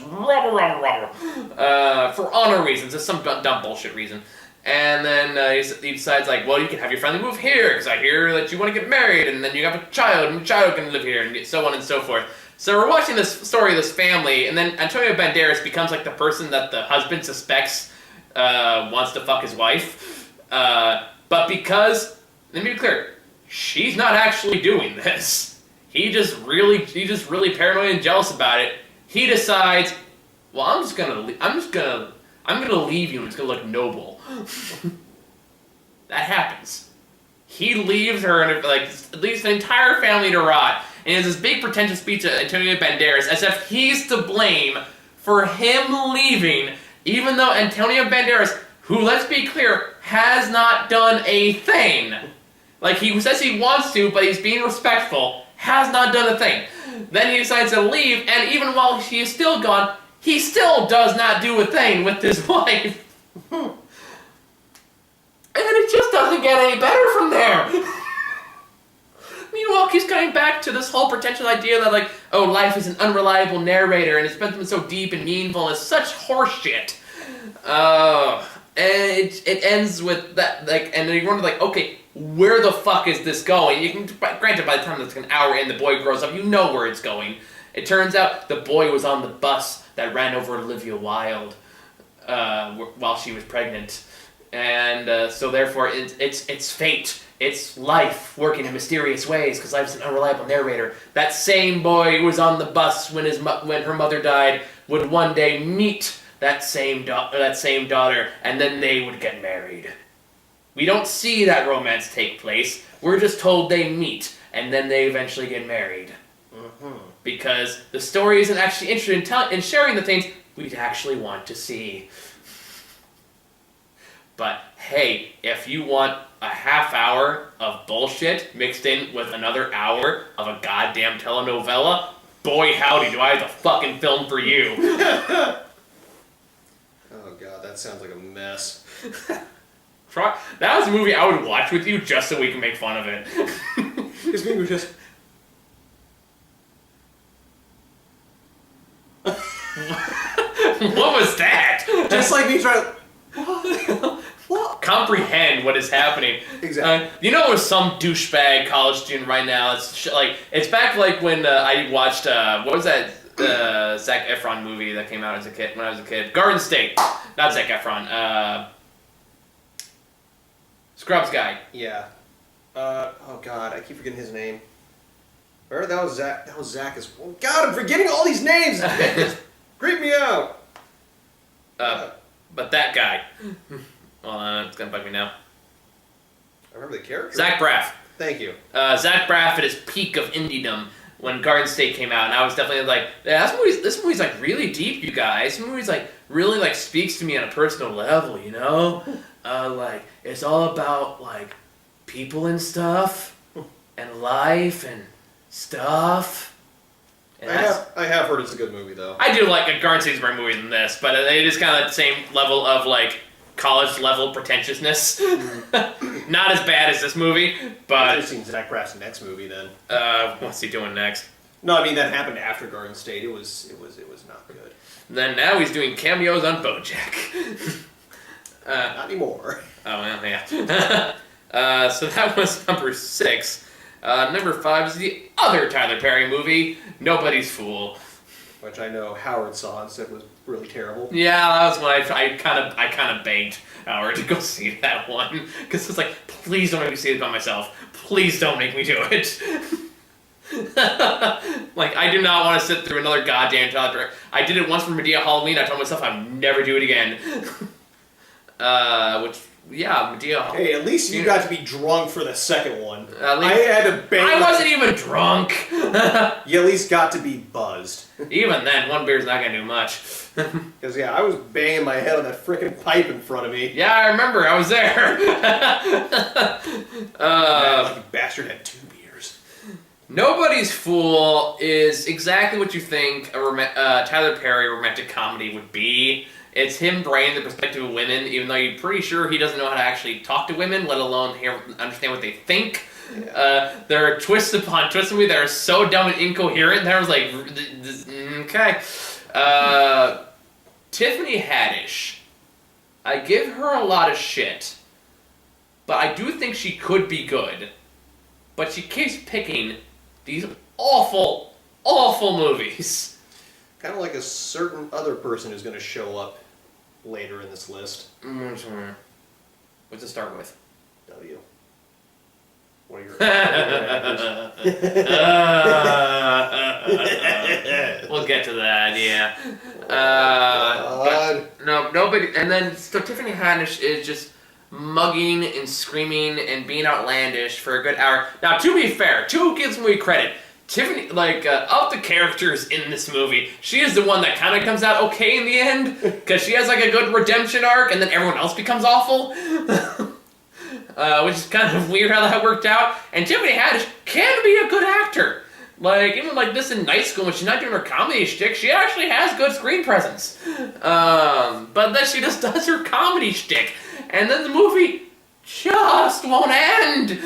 for honor reasons. It's some dumb bullshit reason. And then he decides, like, well, you can have your family move here, because I hear that you want to get married, and then you have a child, and the child can live here, and so on and so forth. So we're watching this story of this family, and then Antonio Banderas becomes, like, the person that the husband suspects wants to fuck his wife. But because, let me be clear, she's not actually doing this. He's just really paranoid and jealous about it. He decides, well, I'm gonna leave you, and it's gonna look noble. That happens. He leaves her and leaves the entire family to rot, and has this big pretentious speech to Antonio Banderas as if he's to blame for him leaving, even though Antonio Banderas, who, let's be clear, has not done a thing. Like, he says he wants to, but he's being respectful, has not done a thing. Then he decides to leave, and even while he is still gone, he still does not do a thing with his wife. And it just doesn't get any better from there. Meanwhile, keeps coming back to this whole pretentious idea that, like, oh, life is an unreliable narrator, and it's meant to be so deep and meaningful, and it's such horseshit. And it ends with that, like, and then you wonder, like, okay, where the fuck is this going? You can, granted, by the time it's an hour in, the boy grows up, you know where it's going. It turns out the boy was on the bus that ran over Olivia Wilde while she was pregnant, and so therefore it's fate. It's life working in mysterious ways, because life's an unreliable narrator. That same boy who was on the bus when her mother died would one day meet that same daughter, and then they would get married. We don't see that romance take place. We're just told they meet, and then they eventually get married. Mm-hmm. Because the story isn't actually interested in sharing the things we'd actually want to see. But hey, if you want a half hour of bullshit mixed in with another hour of a goddamn telenovela, boy howdy do I have the fucking film for you. Oh god, that sounds like a mess. That was a movie I would watch with you just so we can make fun of it. Because we were just... What was that? Just like me trying to... What? Comprehend what is happening. Exactly. You know, with some douchebag college student right now, it's back like when I watched what was that Zac Efron movie that came out as a kid when I was a kid? Garden State, not Zac Efron. Scrubs guy. Yeah. Oh god, I keep forgetting his name. Or that was Zach. That was Zach as well. God, I'm forgetting all these names. Creep me out. But that guy. Well, it's gonna bug me now. I remember the character. Zach Braff. Thank you. Zach Braff at his peak of indiedom when Garden State came out, and I was definitely like, yeah, this movie's like really deep, you guys. This movie's like really like speaks to me on a personal level, you know? Like it's all about like people and stuff, and life and stuff. And I have heard it's a good movie though. I do like a Garden State's a better movie than this, but it is kind of the same level of like college level pretentiousness. Not as bad as this movie, but I've seen Zach Braff's next movie then. What's he doing next? No, I mean that happened after Garden State. It was not good. Then now he's doing cameos on BoJack. Not anymore. Oh well, yeah. So that was number 6. Number 5 is the other Tyler Perry movie, Nobody's Fool. Which I know Howard saw and said was really terrible. Yeah, that was when I kind of begged Howard to go see that one, because it's like, please don't make me see it by myself. Please don't make me do it. Like, I do not want to sit through another goddamn Tyler Perry. I did it once for Medea Halloween. I told myself I would never do it again. Yeah, Medea Halloween. Hey, at least you got to be drunk for the second one. At least, I had to bang. I wasn't even drunk. You at least got to be buzzed. Even then, one beer's not gonna do much. Because yeah, I was banging my head on that frickin' pipe in front of me. Yeah, I remember. I was there. That lucky bastard had 2 beers. Nobody's Fool is exactly what you think a Tyler Perry romantic comedy would be. It's him bringing the perspective of women, even though you're pretty sure he doesn't know how to actually talk to women, let alone understand what they think. Yeah. There are twists upon twists in me that are so dumb and incoherent that I was like, okay. Tiffany Haddish. I give her a lot of shit, but I do think she could be good. But she keeps picking these awful, awful movies. Kind of like a certain other person who's going to show up later in this list. What's it start with? W. What are your... We'll get to that, yeah. But, no, nobody... And then, so Tiffany Haddish is just mugging and screaming and being outlandish for a good hour. Now, to be fair, to give this movie credit, Tiffany, like, of the characters in this movie, she is the one that kind of comes out okay in the end, because she has, like, a good redemption arc, and then everyone else becomes awful. Which is kind of weird how that worked out. And Tiffany Haddish can be a good actor. Like, even like this in Night School, when she's not doing her comedy shtick, she actually has good screen presence. But then she just does her comedy shtick, and then the movie just won't end.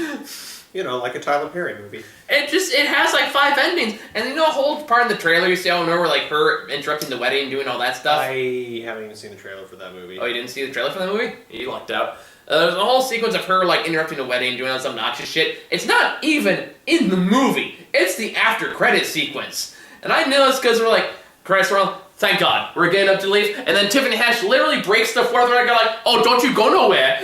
You know, like a Tyler Perry movie. It has like 5 endings, and you know a whole part in the trailer you see out where like her interrupting the wedding and doing all that stuff? I haven't even seen the trailer for that movie. Oh, you didn't see the trailer for that movie? You lucked out. There's a whole sequence of her like interrupting the wedding and doing all this obnoxious shit. It's not even in the movie. It's the after credit sequence. And I know this because we're like, Christ, we're all, thank God, we're getting up to leave. And then Tiffany Haddish literally breaks the fourth record like, oh, don't you go nowhere.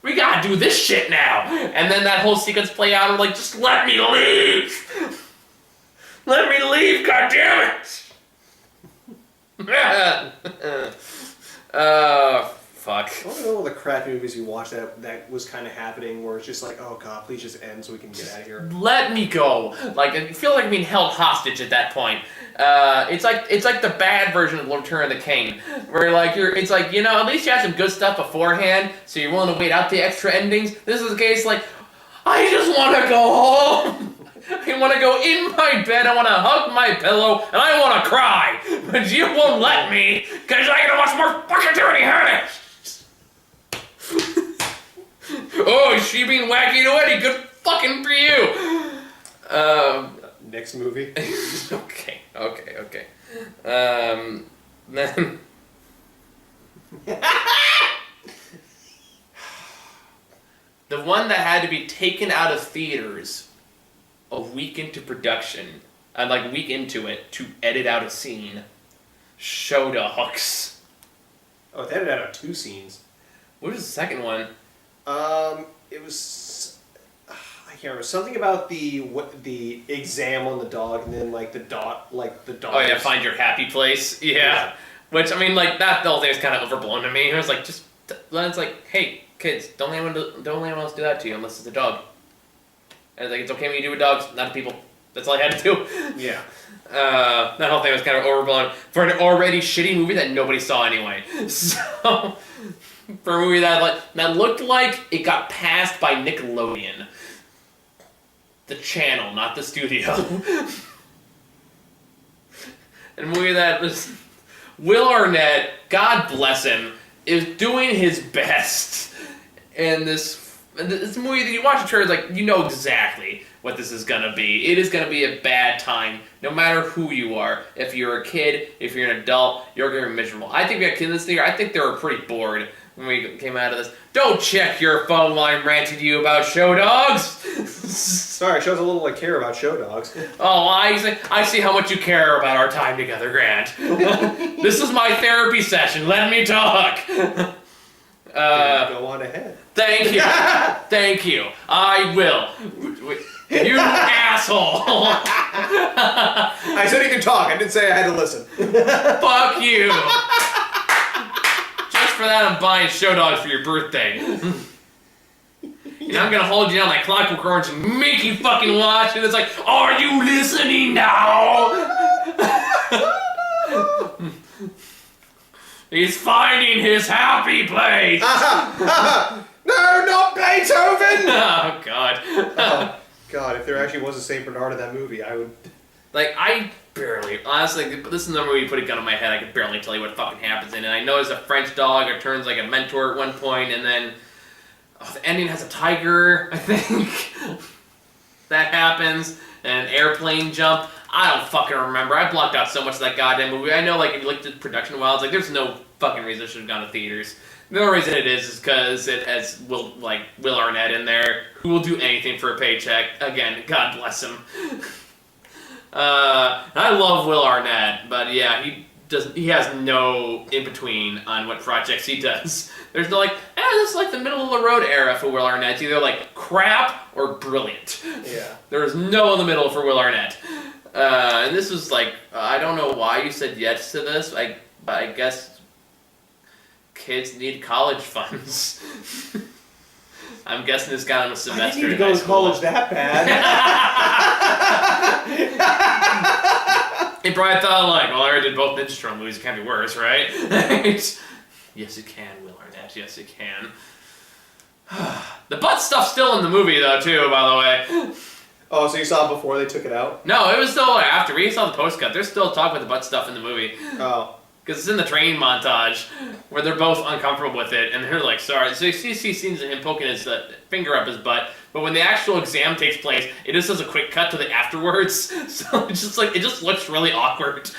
We gotta do this shit now. And then that whole sequence play out and like, just let me leave. Let me leave, goddammit. Fuck. I don't know all the crappy movies you watched that was kind of happening where it's just like, oh god, please just end so we can get out of here. Let me go. Like, I feel like I'm being held hostage at that point. It's like the bad version of Return of the King, where like it's like, you know, at least you have some good stuff beforehand, so you're willing to wait out the extra endings. This is the case, like, I just want to go home. I want to go in my bed, I want to hug my pillow, and I want to cry. But you won't let me, because I gotta watch more fucking Tiffany Haddish. Oh, is she being wacky already? Good fucking for you. Next movie. Okay. Then the one that had to be taken out of theaters a week into production, like week into it, to edit out a scene. Show Dogs. Oh, they edited out 2 scenes. What was the second one? It was, I can't remember, something about the exam on the dog, and then like the dog. Oh yeah, find your happy place. Yeah. Which, I mean, like, that whole thing is kind of overblown to me. It was like, just, it's like, hey, kids, don't let anyone else do that to you unless it's a dog. And it's like, it's okay when you do with dogs, not to people. That's all I had to do. Yeah. That whole thing was kind of overblown for an already shitty movie that nobody saw anyway. So, for a movie that looked like it got passed by Nickelodeon. The channel, not the studio. And a movie that was... Will Arnett, God bless him, is doing his best. And this movie that you watch the trailer, like, you know exactly what this is gonna be. It is gonna be a bad time, no matter who you are. If you're a kid, if you're an adult, you're gonna be miserable. I think we got kids in this theater. I think they were pretty bored when we came out of this. Don't check your phone while I'm ranting to you about Show Dogs. Sorry, it shows a little care about Show Dogs. Oh, I see how much you care about our time together, Grant. This is my therapy session. Let me talk. Go on ahead. Thank you. Thank you. I will. You asshole. I said you can talk. I didn't say I had to listen. Fuck you. Just for that, I'm buying Show Dogs for your birthday. And I'm gonna hold you down like Clockwork Orange and make you fucking watch. And it's like, are you listening now? He's finding his happy place. No, not Beethoven! Oh, God. Oh, God, if there actually was a St. Bernard in that movie, I would... Like, I barely... Honestly, this is the movie you put a gun on my head, I could barely tell you what fucking happens in it. I know there's a French dog, it turns like a mentor at one point, and then... Oh, the ending has a tiger, I think. That happens. And an airplane jump. I don't fucking remember. I blocked out so much of that goddamn movie. I know, like, if you looked at production while, it's like, there's no fucking reason it should have gone to theaters. The only reason it is because it has Will Arnett in there, who will do anything for a paycheck. Again, God bless him. I love Will Arnett, but yeah, he has no in-between on what projects he does. There's no like, this is like the middle-of-the-road era for Will Arnett. It's either like crap or brilliant. Yeah. There's no in the middle for Will Arnett. And this was like, I don't know why you said yes to this, but I guess kids need college funds. I'm guessing this got him a semester. I didn't need to go to college that bad. He probably thought, like, well, I already did both Ninja Turtle movies, it can't be worse, right? Yes, it can, Will Arnett, yes, it can. The butt stuff's still in the movie, though, too, by the way. Oh, so you saw it before they took it out? No, it was still after. We saw the post-cut. They're still talking about the butt stuff in the movie. Oh. Because it's in the train montage, where they're both uncomfortable with it, and they're like, sorry. So you see scenes of him poking his finger up his butt, but when the actual exam takes place, it just does a quick cut to the afterwards, so it's just like, it just looks really awkward.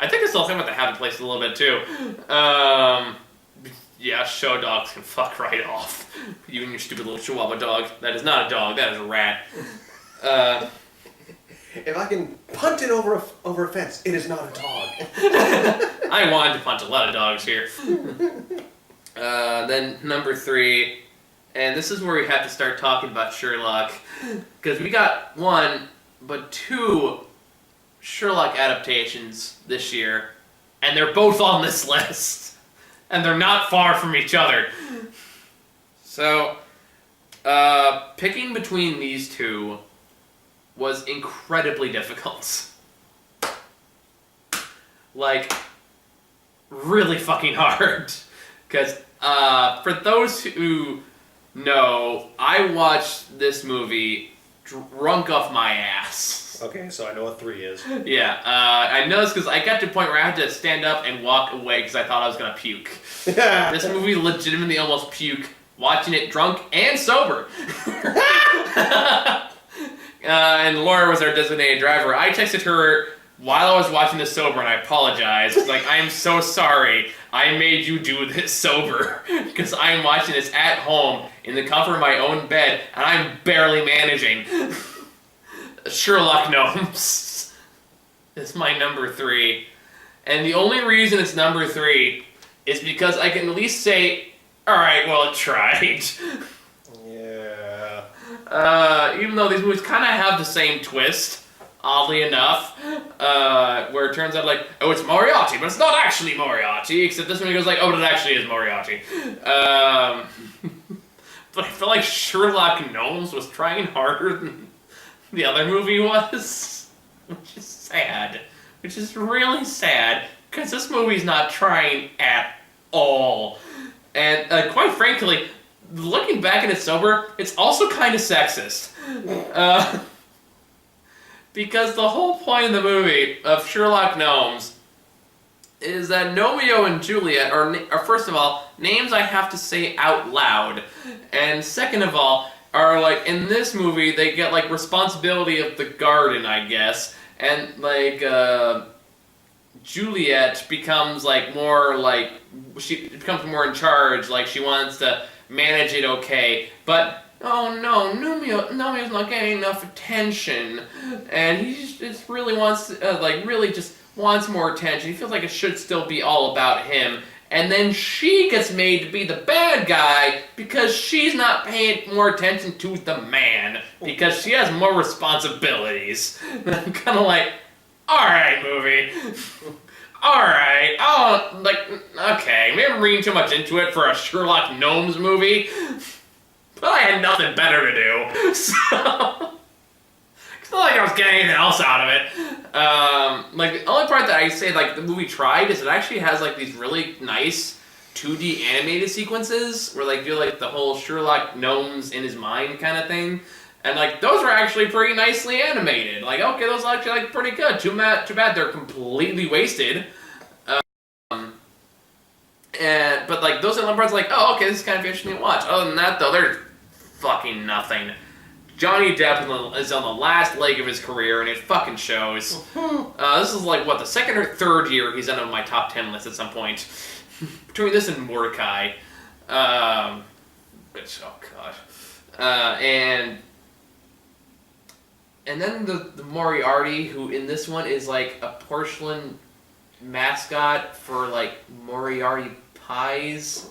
I think it's the thing with the habit place a little bit, too. Yeah, show dogs can fuck right off. You and your stupid little Chihuahua dog. That is not a dog, that is a rat. If I can punt it over a fence, it is not a dog. I wanted to punch a lot of dogs here. Then number 3, and this is where we have to start talking about Sherlock, because we got 1, but 2 Sherlock adaptations this year, and they're both on this list. And they're not far from each other. So, picking between these 2 was incredibly difficult. Like, really fucking hard. Because, for those who know, I watched this movie drunk off my ass. Okay, so I know what 3 is. Yeah, I know this because I got to a point where I had to stand up and walk away because I thought I was going to puke. This movie legitimately almost puke watching it drunk and sober. And Laura was our designated driver. I texted her while I was watching this sober and I apologized. Like, I am so sorry I made you do this sober because I'm watching this at home in the comfort of my own bed and I'm barely managing. Sherlock Gnomes is my number 3. And the only reason it's number 3 is because I can at least say, alright, well, it tried. Yeah. Even though these movies kind of have the same twist, oddly enough, where it turns out, like, oh, it's Moriarty, but it's not actually Moriarty, except this one goes like, oh, but it actually is Moriarty. But I feel like Sherlock Gnomes was trying harder than the other movie was, which is sad. Which is really sad, because this movie's not trying at all. And quite frankly, looking back at it sober, it's also kind of sexist. Because the whole point of the movie, of Sherlock Gnomes, is that Romeo and Juliet are first of all, names I have to say out loud. And second of all, are like, in this movie, they get like responsibility of the garden, I guess, and like, Juliet becomes like more like, she becomes more in charge, like she wants to manage it okay, but oh no, Numeo's not getting enough attention, and he just really wants to, like really just wants more attention. He feels like it should still be all about him. And then she gets made to be the bad guy because she's not paying more attention to the man because she has more responsibilities. And I'm kind of like, alright, movie. Alright. Oh, like, okay. Maybe I'm reading too much into it for a Sherlock Gnomes movie. But I had nothing better to do. So, it's not like I was getting anything else out of it. Like, the only part that I say, like, the movie tried is it actually has, like, these really nice 2D animated sequences where, like, do, like, the whole Sherlock Gnomes in his mind kind of thing. And, like, those are actually pretty nicely animated. Like, okay, those are actually, like, pretty good. Too bad they're completely wasted. But, like, those are the parts like, oh, okay, this is kind of interesting to watch. Other than that, though, there's fucking nothing. Johnny Depp is on the last leg of his career, and it fucking shows. This is like, what, the second or third year he's on my top 10 list at some point. Between this and Mordecai. Which, oh god. And then the Moriarty, who in this one is like a porcelain mascot for like Moriarty pies,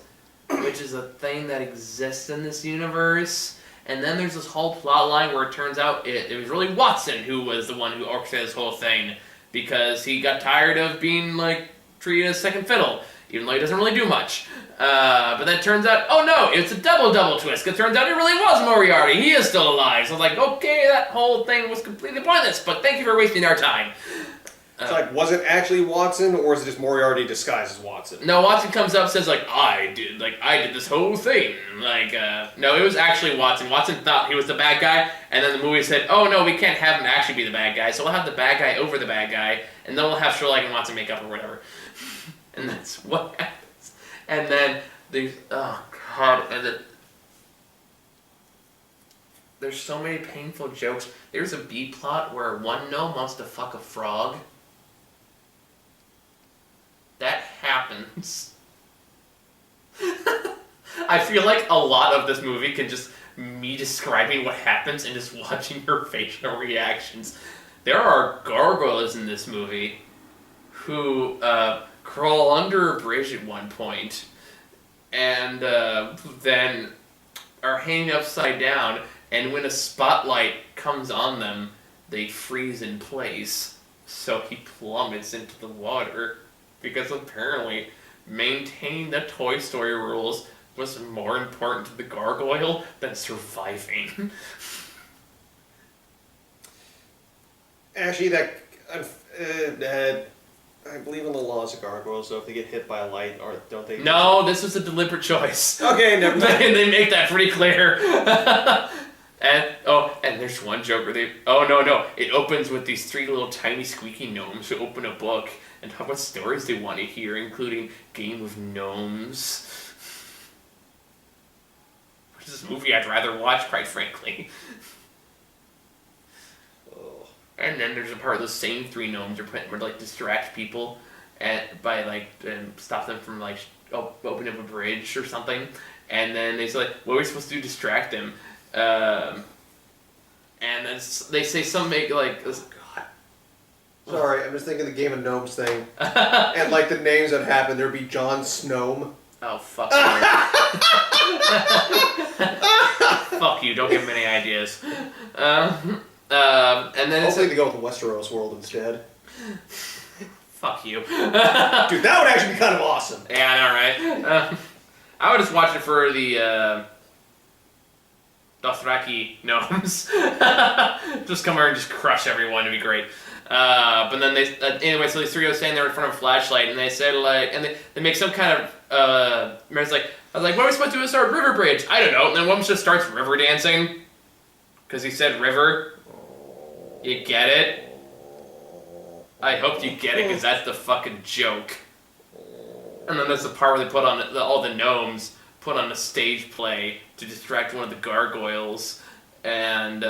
which is a thing that exists in this universe. And then there's this whole plot line where it turns out it was really Watson who was the one who orchestrated this whole thing because he got tired of being like treated as second fiddle, even though he doesn't really do much. But then it turns out, oh no, it's a double twist. It turns out it really was Moriarty. He is still alive. So I was like, okay, that whole thing was completely pointless, but thank you for wasting our time. It's like, was it actually Watson, or is it just Moriarty disguised as Watson? No, Watson comes up and says, like, I did this whole thing. No, it was actually Watson. Watson thought he was the bad guy, and then the movie said, oh no, we can't have him actually be the bad guy, so we'll have the bad guy over the bad guy, and then we'll have Sherlock and Watson make up or whatever. And that's what happens. And then there's so many painful jokes. There's a B plot where one gnome wants to fuck a frog. That happens. I feel like a lot of this movie can just me describing what happens and just watching her facial reactions. There are gargoyles in this movie who crawl under a bridge at one point and then are hanging upside down, and when a spotlight comes on them, they freeze in place. So he plummets into the water. Because apparently, maintaining the Toy Story rules was more important to the gargoyle than surviving. Actually, I believe in the laws of gargoyles, so if they get hit by a light, or don't they... No, this was a deliberate choice. Okay, never mind. They make that pretty clear. And there's one joke where no. It opens with these three little tiny squeaky gnomes who open a book and talk about stories they want to hear, including Game of Gnomes. Which is a movie I'd rather watch, quite frankly. Oh. And then there's a part of those same three gnomes are put where like distract people and stop them from opening up a bridge or something. And then they say like, what are we supposed to do to distract them? And then they say something like, God. Sorry, I'm just thinking of the Game of Gnomes thing. And like the names that happen, there'd be Jon Snome. Oh, fuck you. Fuck you, don't give him any ideas. And then hopefully they go with the Westeros world instead. Fuck you. Dude, that would actually be kind of awesome. Yeah, I know, right? I would just watch it for the Dothraki gnomes. Just come over and just crush everyone, it'd be great. But then anyway, so these three guys stand there in front of a flashlight, and they said they make some kind of, I was like, what are we supposed to do to start River Bridge? I don't know. And then one just starts river dancing, because he said river. You get it? I hope you get it, because that's the fucking joke. And then that's the part where they put on all the gnomes put on a stage play to distract one of the gargoyles, and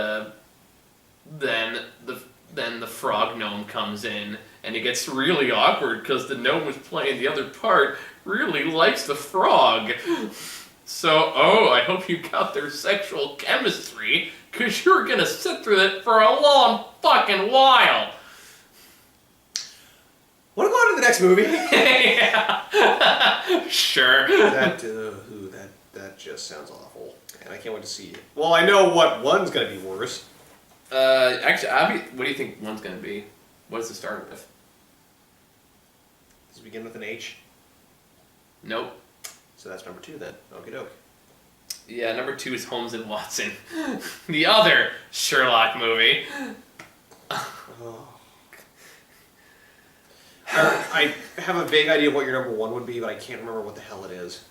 then the frog gnome comes in, and it gets really awkward because the gnome who's playing the other part really likes the frog. So, I hope you got their sexual chemistry, because you're gonna sit through it for a long fucking while. Want to go on to the next movie? Yeah. Sure. That just sounds awful, and I can't wait to see it. Well, I know what one's gonna be worse. Actually, what do you think one's gonna be? What does it start with? Does it begin with an H? Nope. So that's number 2 then. Okie doke. Yeah, number 2 is Holmes and Watson, the other Sherlock movie. Oh. I have a vague idea of what your number 1 would be, but I can't remember what the hell it is.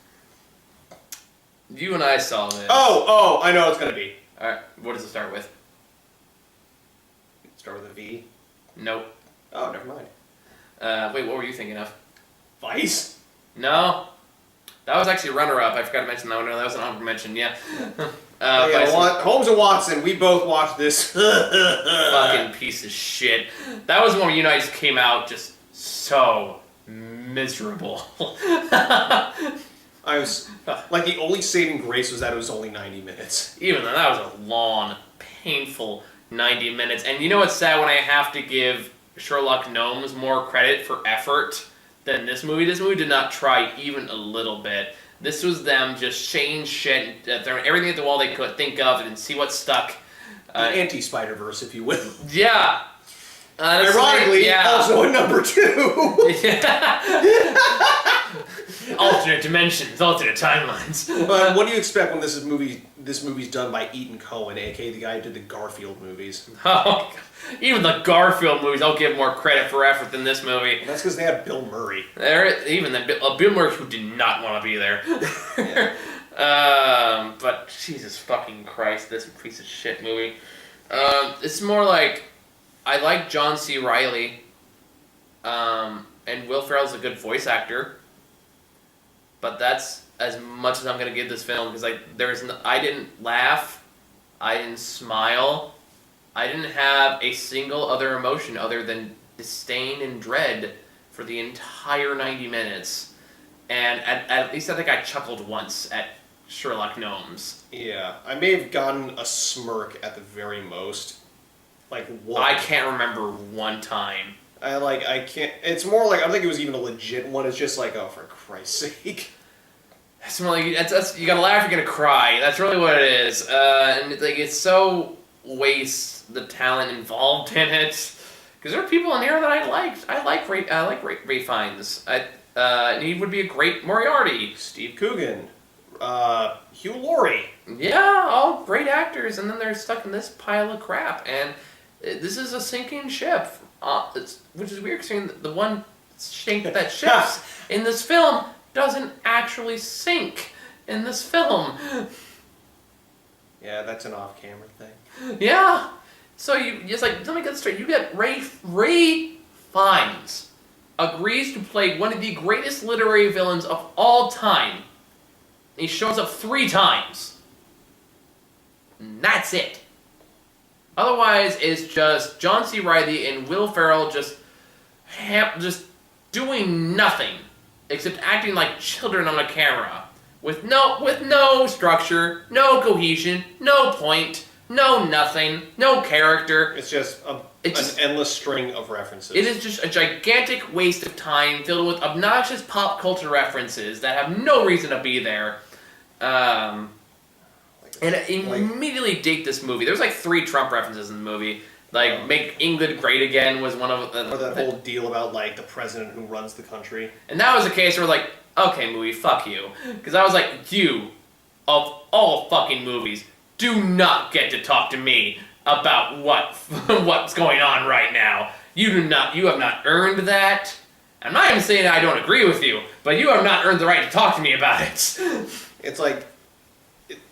You and I saw this. Oh, I know what it's gonna be. Alright, what does it start with? Start with a V? Nope. Oh, never mind. Wait, what were you thinking of? Vice? No. That was actually runner-up. I forgot to mention that one. No, that was an honorable mention, yeah. Holmes and Watson, we both watched this. Fucking piece of shit. That was one where you and I just came out just so miserable. I was, like, the only saving grace was that it was only 90 minutes. Even though that was a long, painful 90 minutes. And you know what's sad? When I have to give Sherlock Gnomes more credit for effort than this movie. This movie did not try even a little bit. This was them just saying shit, throwing everything at the wall they could think of and see what stuck. The anti-Spider-Verse, if you will. Yeah. Ironically, yeah. also a number 2. Alternate dimensions, alternate timelines. But what do you expect when this movie's done by Ethan Coen, aka the guy who did the Garfield movies? Oh, even the Garfield movies, I'll give more credit for effort than this movie. That's because they had Bill Murray. Even Bill Murray, who did not want to be there. Yeah. But Jesus fucking Christ, this piece of shit movie. It's more like I like John C. Reilly, and Will Ferrell's a good voice actor. But that's as much as I'm gonna give this film because I didn't laugh, I didn't smile, I didn't have a single other emotion other than disdain and dread for the entire 90 minutes. And at least I think I chuckled once at Sherlock Gnomes. Yeah, I may have gotten a smirk at the very most. Like one. I can't remember one time. I can't. It's more like I don't think it was even a legit one. It's just like, oh, for Christ's sake. It's more like that's you gotta laugh, you're gonna cry. That's really what it is. And it's so wastes the talent involved in it. Because there are people in here that I liked. I like Ray Fiennes. And he would be a great Moriarty. Steve Coogan, Hugh Laurie. Yeah, all great actors, and then they're stuck in this pile of crap. And this is a sinking ship, which is weird considering the one that ships in this film doesn't actually sink in this film. Yeah, that's an off-camera thing. Yeah. So you just let me get this straight. You get Ray Fiennes agrees to play one of the greatest literary villains of all time. He shows up 3 times. And that's it. Otherwise, it's just John C. Reilly and Will Ferrell just doing nothing except acting like children on a camera, with no structure, no cohesion, no point, no nothing, no character. It's just an endless string of references. It is just a gigantic waste of time filled with obnoxious pop culture references that have no reason to be there. And I immediately date this movie. There's 3 Trump references in the movie. Make England Great Again was one of them. Or that whole deal about, the president who runs the country. And that was a case where, okay, movie, fuck you. Because I was like, you, of all fucking movies, do not get to talk to me about what's going on right now. You have not earned that. I'm not even saying I don't agree with you, but you have not earned the right to talk to me about it. It's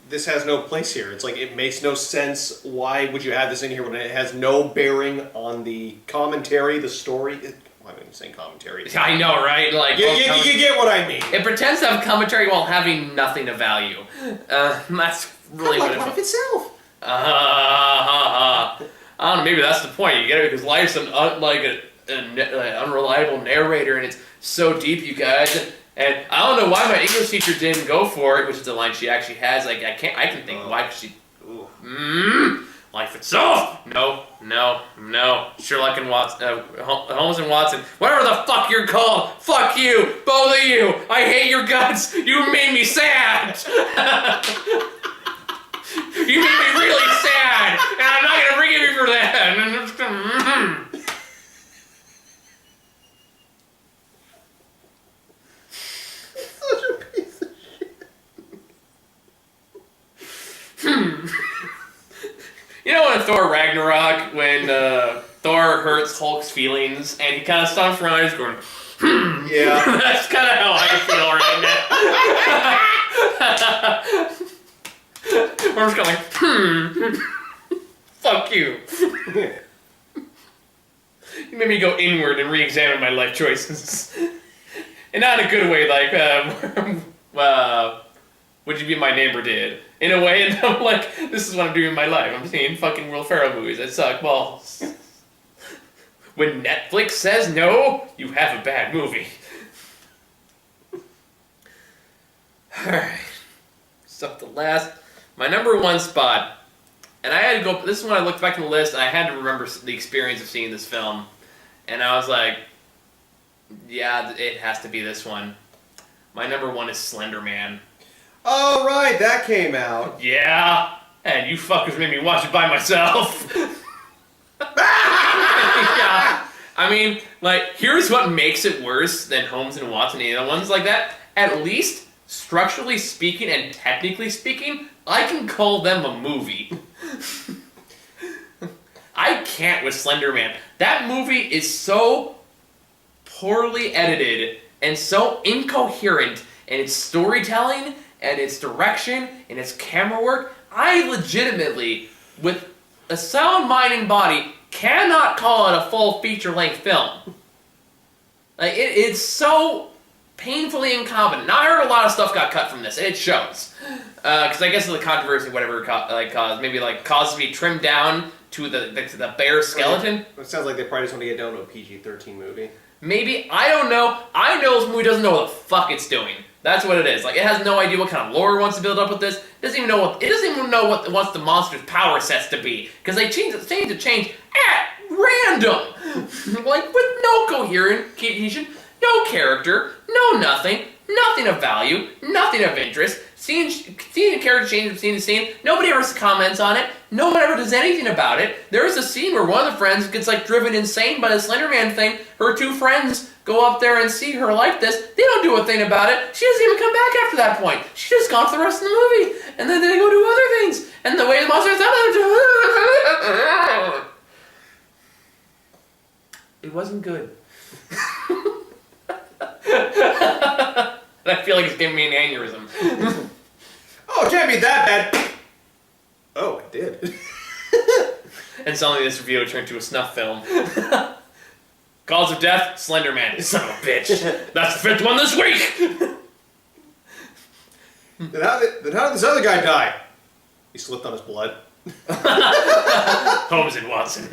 this has no place here. It's it makes no sense. Why would you have this in here when it has no bearing on the commentary, the story? Why am I saying commentary? I know, right? You get what I mean. It pretends to have commentary while having nothing of value. That's really what life itself. I don't know, maybe that's the point. You get it because life's an unreliable narrator, and it's so deep, you guys. And I don't know why my English teacher didn't go for it, which is the line she actually has. I can think why, because she... life itself! No. Sherlock and Watson, Holmes and Watson, whatever the fuck you're called, fuck you, both of you, I hate your guts, you made me sad! You made me really sad, and I'm not gonna forgive you for that! You know in Thor Ragnarok when Thor hurts Hulk's feelings and he kind of stomps around and he's going, Yeah. That's kind of how I feel right now. I'm just going fuck you. You made me go inward and re-examine my life choices. And not in a good way, Would You Be My Neighbor did. In a way, and I'm like, this is what I'm doing in my life. I'm seeing fucking Will Ferrell movies that suck balls. When Netflix says no, you have a bad movie. Alright. So my number 1 spot. And I had to go, this is when I looked back in the list, and I had to remember the experience of seeing this film. And I was like, yeah, it has to be this one. My number 1 is Slender Man. Oh, right, that came out. Yeah, and you fuckers made me watch it by myself. Yeah. I mean, like, here's what makes it worse than Holmes and Watson and the other ones like that. At least, structurally speaking and technically speaking, I can call them a movie. I can't with Slender Man. That movie is so poorly edited and so incoherent in its storytelling and its direction and its camera work. I legitimately, with a sound mind and body, cannot call it a full feature-length film. Like, it's so painfully incompetent. Now, I heard a lot of stuff got cut from this, and it shows. Because I guess of the controversy, whatever it caused, maybe like caused to be trimmed down to the bare skeleton. It sounds like they probably just want to get down to a PG-13 movie. Maybe, I don't know. I know this movie doesn't know what the fuck it's doing. That's what it is. Like, it has no idea what kind of lore it wants to build up with this. It doesn't even know what it wants the monster's power sets to be. Because they change at random. Like, with no cohesion, no character, no nothing of value, nothing of interest. Seeing a character change from scene to scene, nobody ever comments on it, no one ever does anything about it. There is a scene where one of the friends gets, like, driven insane by the Slender Man thing. Her two friends go up there and see her like this. They don't do a thing about it. She doesn't even come back after that point. She's just gone for the rest of the movie. And then they go do other things. And the way the monster is it wasn't good. I feel like it's giving me an aneurysm. Oh, it can't be that bad. Oh, it did. And suddenly this review turned to a snuff film. Cause of death, Slender Man. Son of a bitch. That's the fifth one this week. Then how did this other guy die? He slipped on his blood. Holmes and Watson.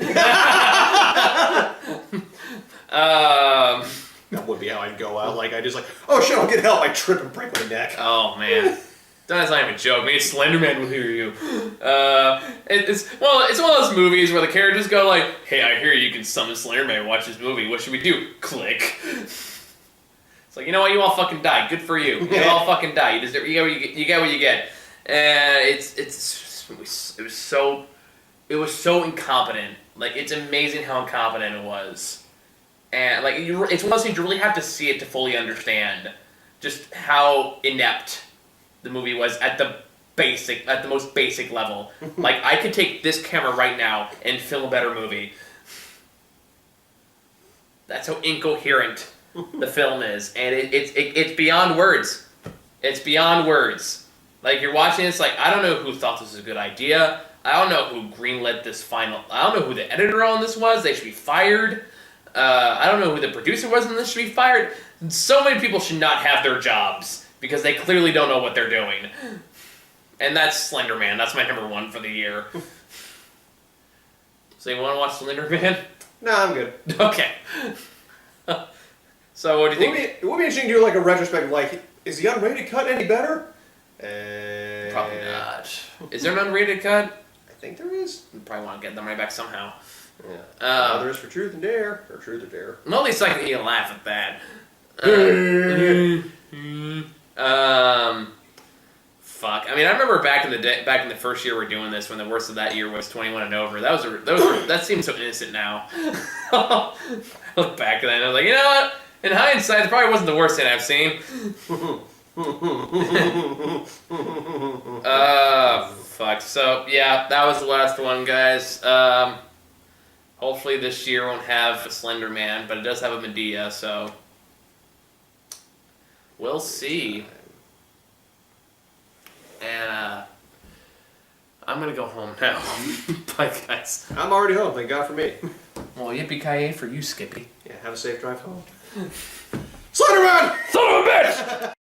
That would be how I'd go out. Like, I just like, oh shit, I'll get help. I trip and break my neck. Oh man. That's not even a joke. Maybe Slender Man will hear you. It's one of those movies where the characters go like, "Hey, I hear you can summon Slender Man. Watch this movie. What should we do?" Click. It's like, you know what? You all fucking die. Good for you. You all fucking die. You deserve. You get what you get. And it was so incompetent. Like, it's amazing how incompetent it was. And like, it's one of those things you really have to see it to fully understand just how inept the movie was at the most basic level. Like, I could take this camera right now and film a better movie. That's how incoherent the film is, and it's beyond words. It's beyond words. Like, you're watching this, like, I don't know who thought this was a good idea. I don't know who greenlit this final. I don't know who the editor on this was. They should be fired. I don't know who the producer was, and this should be fired. So many people should not have their jobs because they clearly don't know what they're doing. And that's Slender Man. That's my number one for the year. So you want to watch Slender Man? No, I'm good. Okay. So what do you think? It would be interesting to do like a retrospective. Like, is the unrated cut any better? Probably not. Is there an unrated cut? I think there is. We probably want to get them right back somehow. Yeah. There is for Truth and Dare. Or Truth or Dare. Well, at least I can even laugh at that. Fuck. I mean, I remember back in the first year we're doing this, when the worst of that year was 21 and over. That seems so innocent now. I look back at that and I was like, you know what? In hindsight, it probably wasn't the worst thing I've seen. Fuck. So yeah, that was the last one, guys. Hopefully this year won't have a Slender Man, but it does have a Medea, so we'll see. And I'm gonna go home now. Bye, guys. I'm already home. Thank God for me. Well, yippee-ki-yay for you, Skippy. Yeah, have a safe drive home. Slender Man! Son of a bitch!